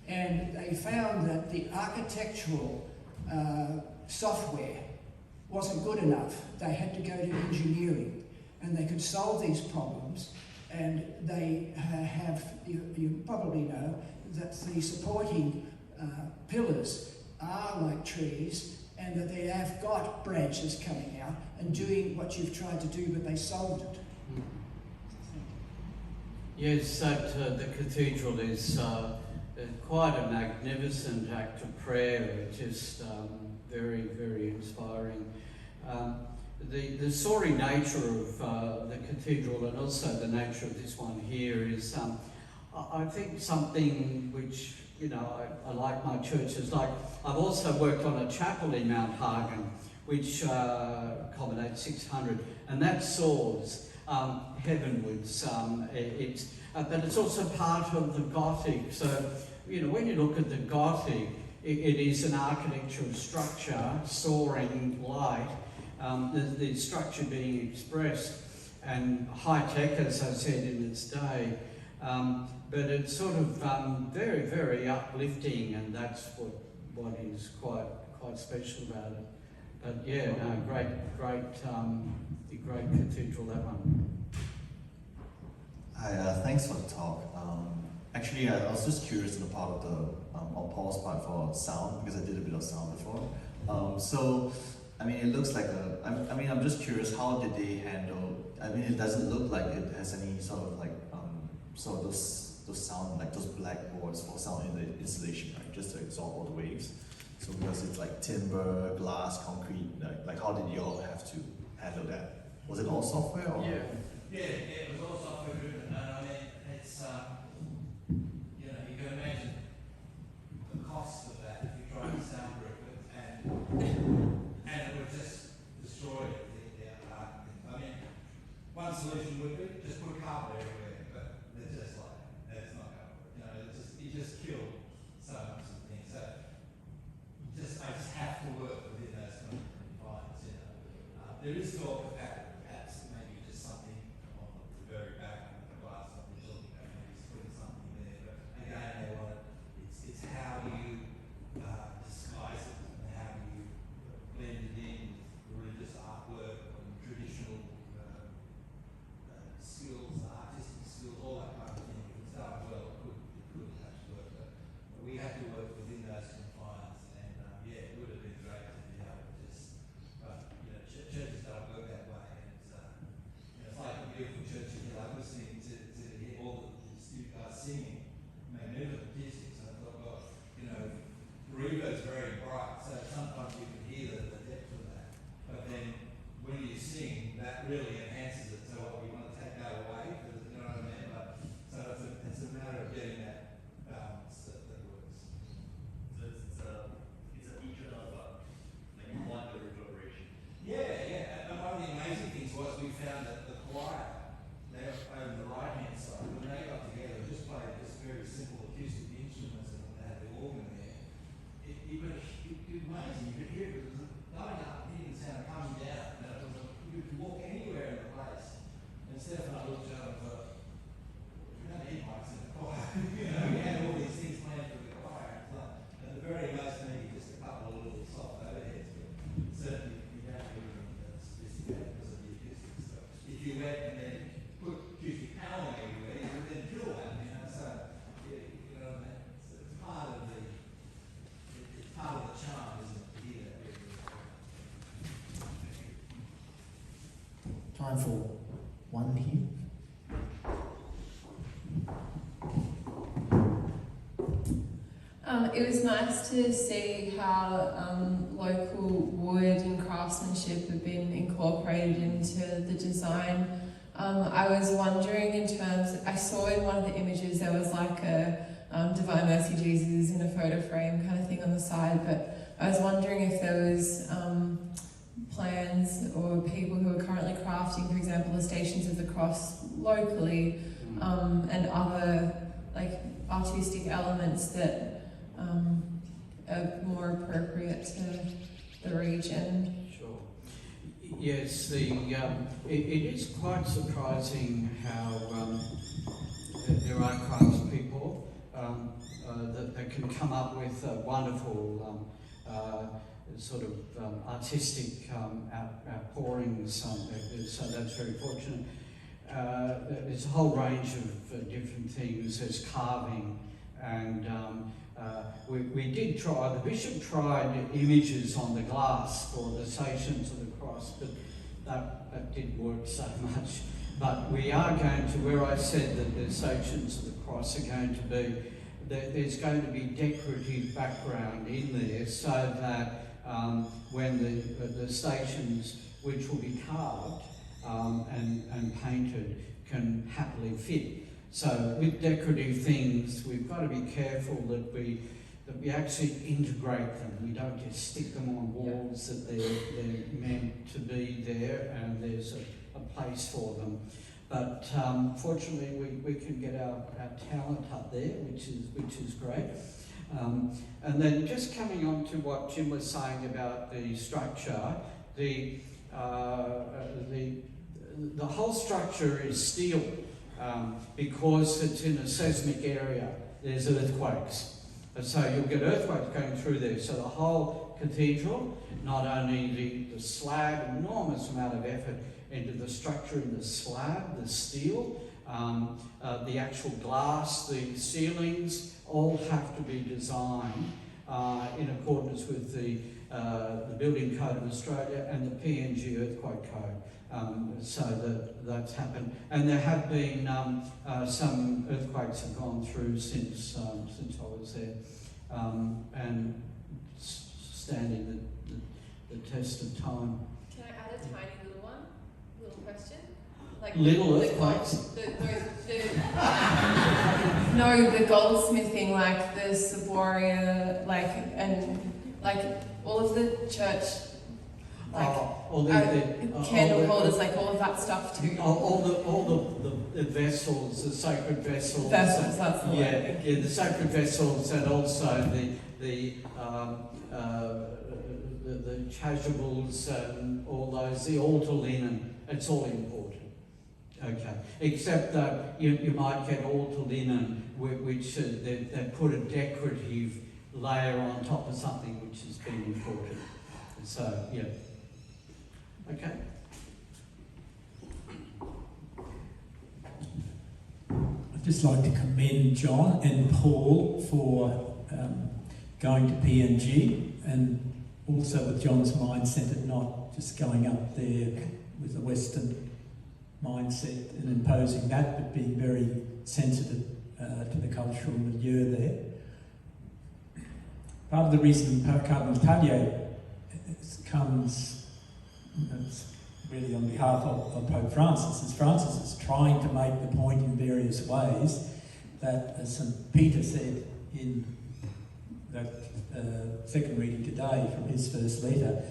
And they found that the architectural software wasn't good enough. They had to go to engineering, and they could solve these problems. And they have, you probably know, that the supporting pillars are like trees, and that they have got branches coming out and doing what you've tried to do, but they solved it. Yes, the cathedral is quite a magnificent act of prayer. It's just very, very inspiring. The soaring nature of the cathedral and also the nature of this one here is, I think, something which, you know, I like my churches. Like, I've also worked on a chapel in Mount Hagen, which accommodates 600, and that soars heavenwards. But it's also part of the Gothic. So, you know, when you look at the Gothic, it is an architectural structure, soaring light, the structure being expressed, and high-tech, as I said, in its day. But it's sort of very, very uplifting, and that's what is quite special about it. But yeah, no, great cathedral, that one. Hi, thanks for the talk. Actually, I was just curious on the part of the, on Paul's part for sound, because I did a bit of sound before. So, I mean, it looks like I'm just curious, how did they handle, I mean, it doesn't look like it has any sort of like, sort of those sound, like those black boards for sound in the installation, right? Just to absorb all the waves. So because it's like timber, glass, concrete, like how did you all have to handle that? Was it all software or? Yeah, it was all software driven, and I mean, it's, you know, you can imagine the cost of that if you try to soundproof it, and it would just destroy the I mean, one solution would be just put carpet everywhere, but it's just like, it's not going to work. You know, it just killed so much of the thing. So I just have to work within those kind of environments, you know. There is talk of perhaps and I looked out and thought, we don't need mics in the choir. You know, we had all these things planned for the choir. At the very most, maybe just a couple of little soft overheads, but certainly you don't hear them sophisticated because of the acoustics. So if you went and then put acoustic paneling everywhere, you would then kill that, you know. So, you know, it's part of the charm, isn't it, to hear that really. Time for one here. It was nice to see how local wood and craftsmanship have been incorporated into the design. I was wondering in terms, I saw in one of the images there was like a Divine Mercy Jesus in a photo frame kind of thing on the side, but I was wondering if there was plans or people who are currently crafting, for example, the Stations of the Cross locally, and other like artistic elements that are more appropriate to the region. Sure. Yes, it is quite surprising how there are craftspeople that can come up with wonderful sort of artistic outpourings. So that's very fortunate. There's a whole range of different things. There's carving, and we did try. The bishop tried images on the glass for the Stations of the Cross, but that didn't work so much. But we are going to, where I said that the Stations of the Cross are going to be, there's going to be decorative background in there, so that when the stations, which will be carved and painted, can happily fit. So with decorative things, we've got to be careful that we actually integrate them. We don't just stick them on walls, that they're meant to be there and there's a place for them. But fortunately, we can get our talent up there, which is great. And then just coming on to what Jim was saying about the structure, the whole structure is steel because it's in a seismic area. There's earthquakes, and so you'll get earthquakes going through there. So the whole cathedral, not only the slab, enormous amount of effort into the structure in the slab, the steel, the actual glass, the ceilings, all have to be designed in accordance with the Building Code of Australia and the PNG Earthquake Code. So that's happened. And there have been some earthquakes have gone through since I was there, and standing the test of time. Can I add a tiny little one? Little question? Like Little the earthquakes? No, the goldsmithing, like the Saboria, all of the church, candle holders, all of that stuff too. All the vessels, the sacred vessels. Vessels, that's the word. Yeah, the sacred vessels, and also the chasubles and all those, the altar linen. It's all important. Okay, except that you might get altar linen, which they put a decorative layer on top of something which has been imported. So, yeah. Okay. I'd just like to commend John and Paul for going to PNG, and also with John's mindset of not just going up there with a Western mindset and imposing that, but being very sensitive to the cultural milieu there. Part of the reason Cardinal Taddeo comes, it's really on behalf of Pope Francis, is Francis is trying to make the point in various ways that, as St. Peter said in that second reading today from his first letter,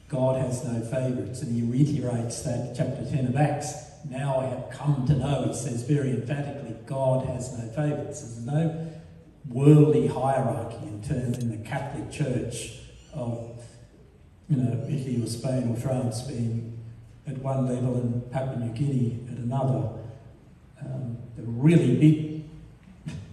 God has no favourites, and he reiterates that chapter 10 of Acts. Now I have come to know, he says very emphatically, God has no favourites. There's no worldly hierarchy in the Catholic Church of, Italy or Spain or France being at one level and Papua New Guinea at another. The really big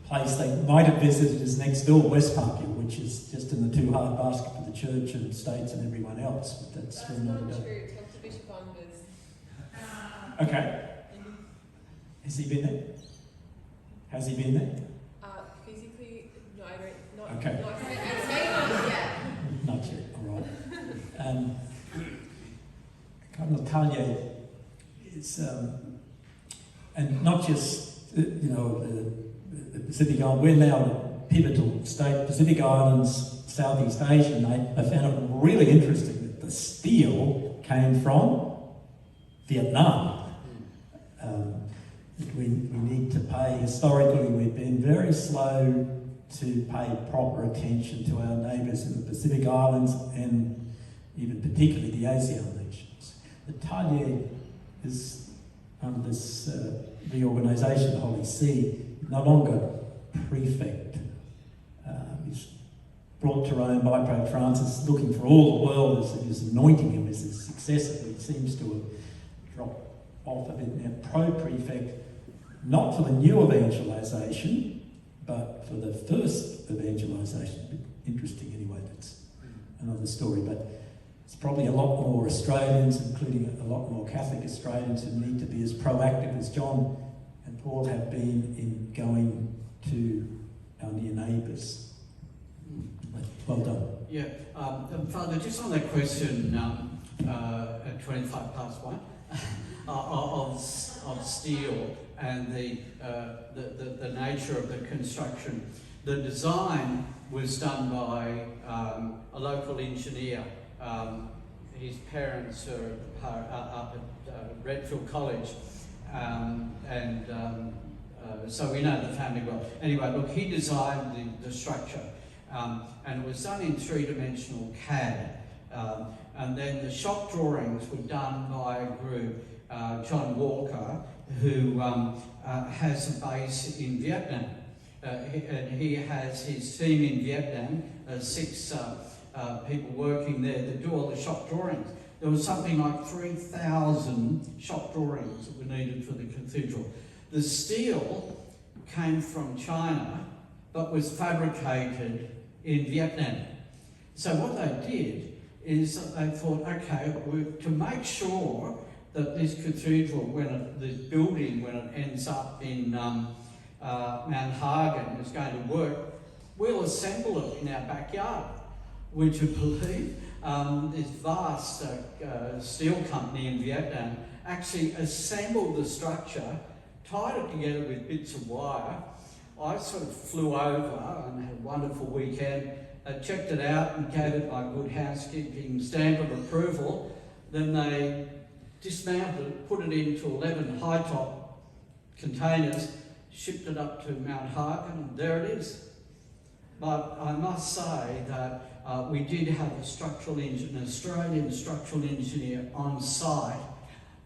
place they might have visited is next door, West Papua, which is just in the too hard basket for the church and states and everyone else. But that's for another not day. true. Talk to Bishop Anders. Okay. Has he been there? Has he been there? Physically, no, I don't. Not, Okay. Not, I'd say not yet. Not yet, all right. Cardinal Taglier is, and not just, the Pacific Islands, we're now a pivotal state, Pacific Islands, Southeast Asia, and I found it really interesting that the steel came from Vietnam. We need to pay, historically, we've been very slow to pay proper attention to our neighbours in the Pacific Islands and even particularly the ASEAN nations. The Taglier is under this reorganisation, the Holy See, no longer prefect. He's brought to Rome by Pope Francis, looking for all the world as anointing him as his successor. He seems to have dropped off a bit now. Pro-prefect, not for the new evangelisation, but for the first evangelisation. A bit interesting anyway, that's another story. But it's probably a lot more Australians, including a lot more Catholic Australians, who need to be as proactive as John and Paul have been in going to our near neighbours. Well done. Yeah, Father, just on that question at 25 past 1 of steel and the nature of the construction. The design was done by a local engineer. His parents are up at Redfield College, so we know the family well. Anyway, look, he designed the structure, and it was done in three-dimensional CAD. And then the shop drawings were done by a group, John Walker, who has a base in Vietnam. And he has his team in Vietnam, 6 people working there that do all the shop drawings. There was something like 3,000 shop drawings that were needed for the cathedral. The steel came from China, but was fabricated in Vietnam. So what they did is that they thought, okay, to make sure that this cathedral, this building, when it ends up in Mount Hagen, is going to work, we'll assemble it in our backyard. Would you believe? This vast steel company in Vietnam actually assembled the structure, tied it together with bits of wire. I sort of flew over and had a wonderful weekend, checked it out and gave it my good housekeeping stamp of approval. Then they dismantled it, put it into 11 high-top containers, shipped it up to Mount Hagen, and there it is. But I must say that we did have an Australian structural engineer on site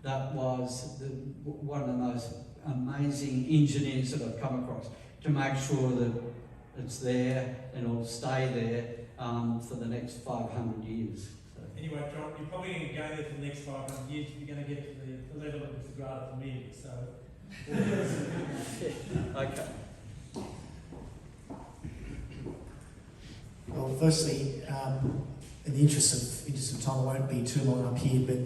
that was one of the most amazing engineers that I've come across to make sure that it's there and it'll stay there for the next 500 years. So. Anyway, John, you're probably going to go there for the next 500 years if you're going to get to the level of Mr. Grata for me. So. Okay. Well, firstly, in the interest of time, I won't be too long up here, but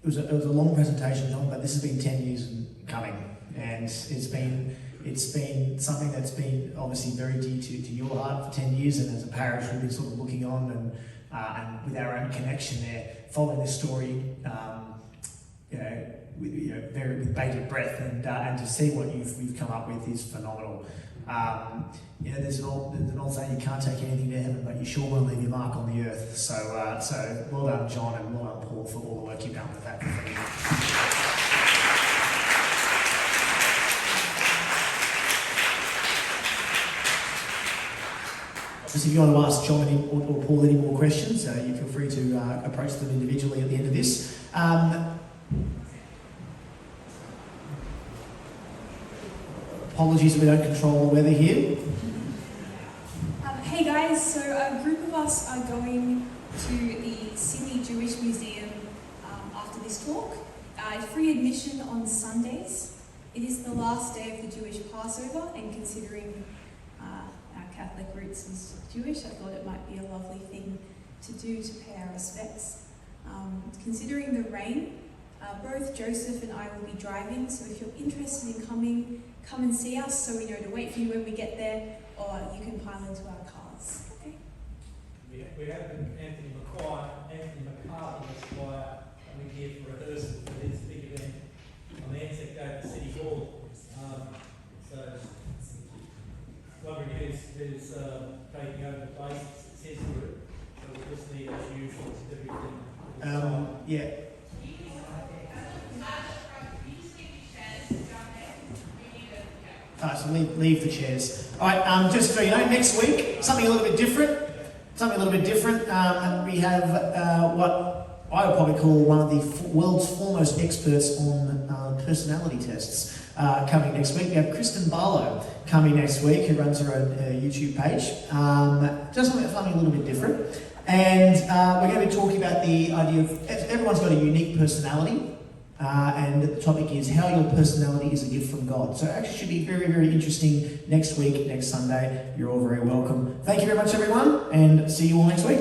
it was a long presentation, John, but this has been 10 years coming, and it's been something that's been obviously very dear to your heart for 10 years, and as a parish, we've been sort of looking on and with our own connection there, following this story, with bated breath, and to see what you've come up with is phenomenal. There's an old saying, you can't take anything to heaven, but you sure will leave your mark on the earth. So well done, John, and well done, Paul, for all the work you've done with that. If you want to ask John or Paul any more questions, you feel free to approach them individually at the end of this. Apologies that we don't control the weather here. Hey guys, so a group of us are going to the Sydney Jewish Museum this talk. Free admission on Sundays. It is the last day of the Jewish Passover, and considering our Catholic roots as Jewish, I thought it might be a lovely thing to do to pay our respects. Considering the rain, both Joseph and I will be driving, so if you're interested in coming, come and see us so we know to wait for you when we get there, or you can pile into our cars. Okay? We have Anthony McCarthy, Esquire, coming here for rehearsal for this big event on the Anzac Day at the City Hall. So, wondering who's taking over the place. It's his group, so we just need, as usual, to do everything. Yeah. So leave the chairs. All right, just so you know, next week, something a little bit different. We have what I would probably call one of the world's foremost experts on personality tests coming next week. We have Kristen Barlow coming next week, who runs her own YouTube page. Just something a little bit different. And we're going to be talking about the idea of everyone's got a unique personality. And the topic is how your personality is a gift from God. So it actually should be very, very interesting next week, next Sunday. You're all very welcome. Thank you very much, everyone, and see you all next week.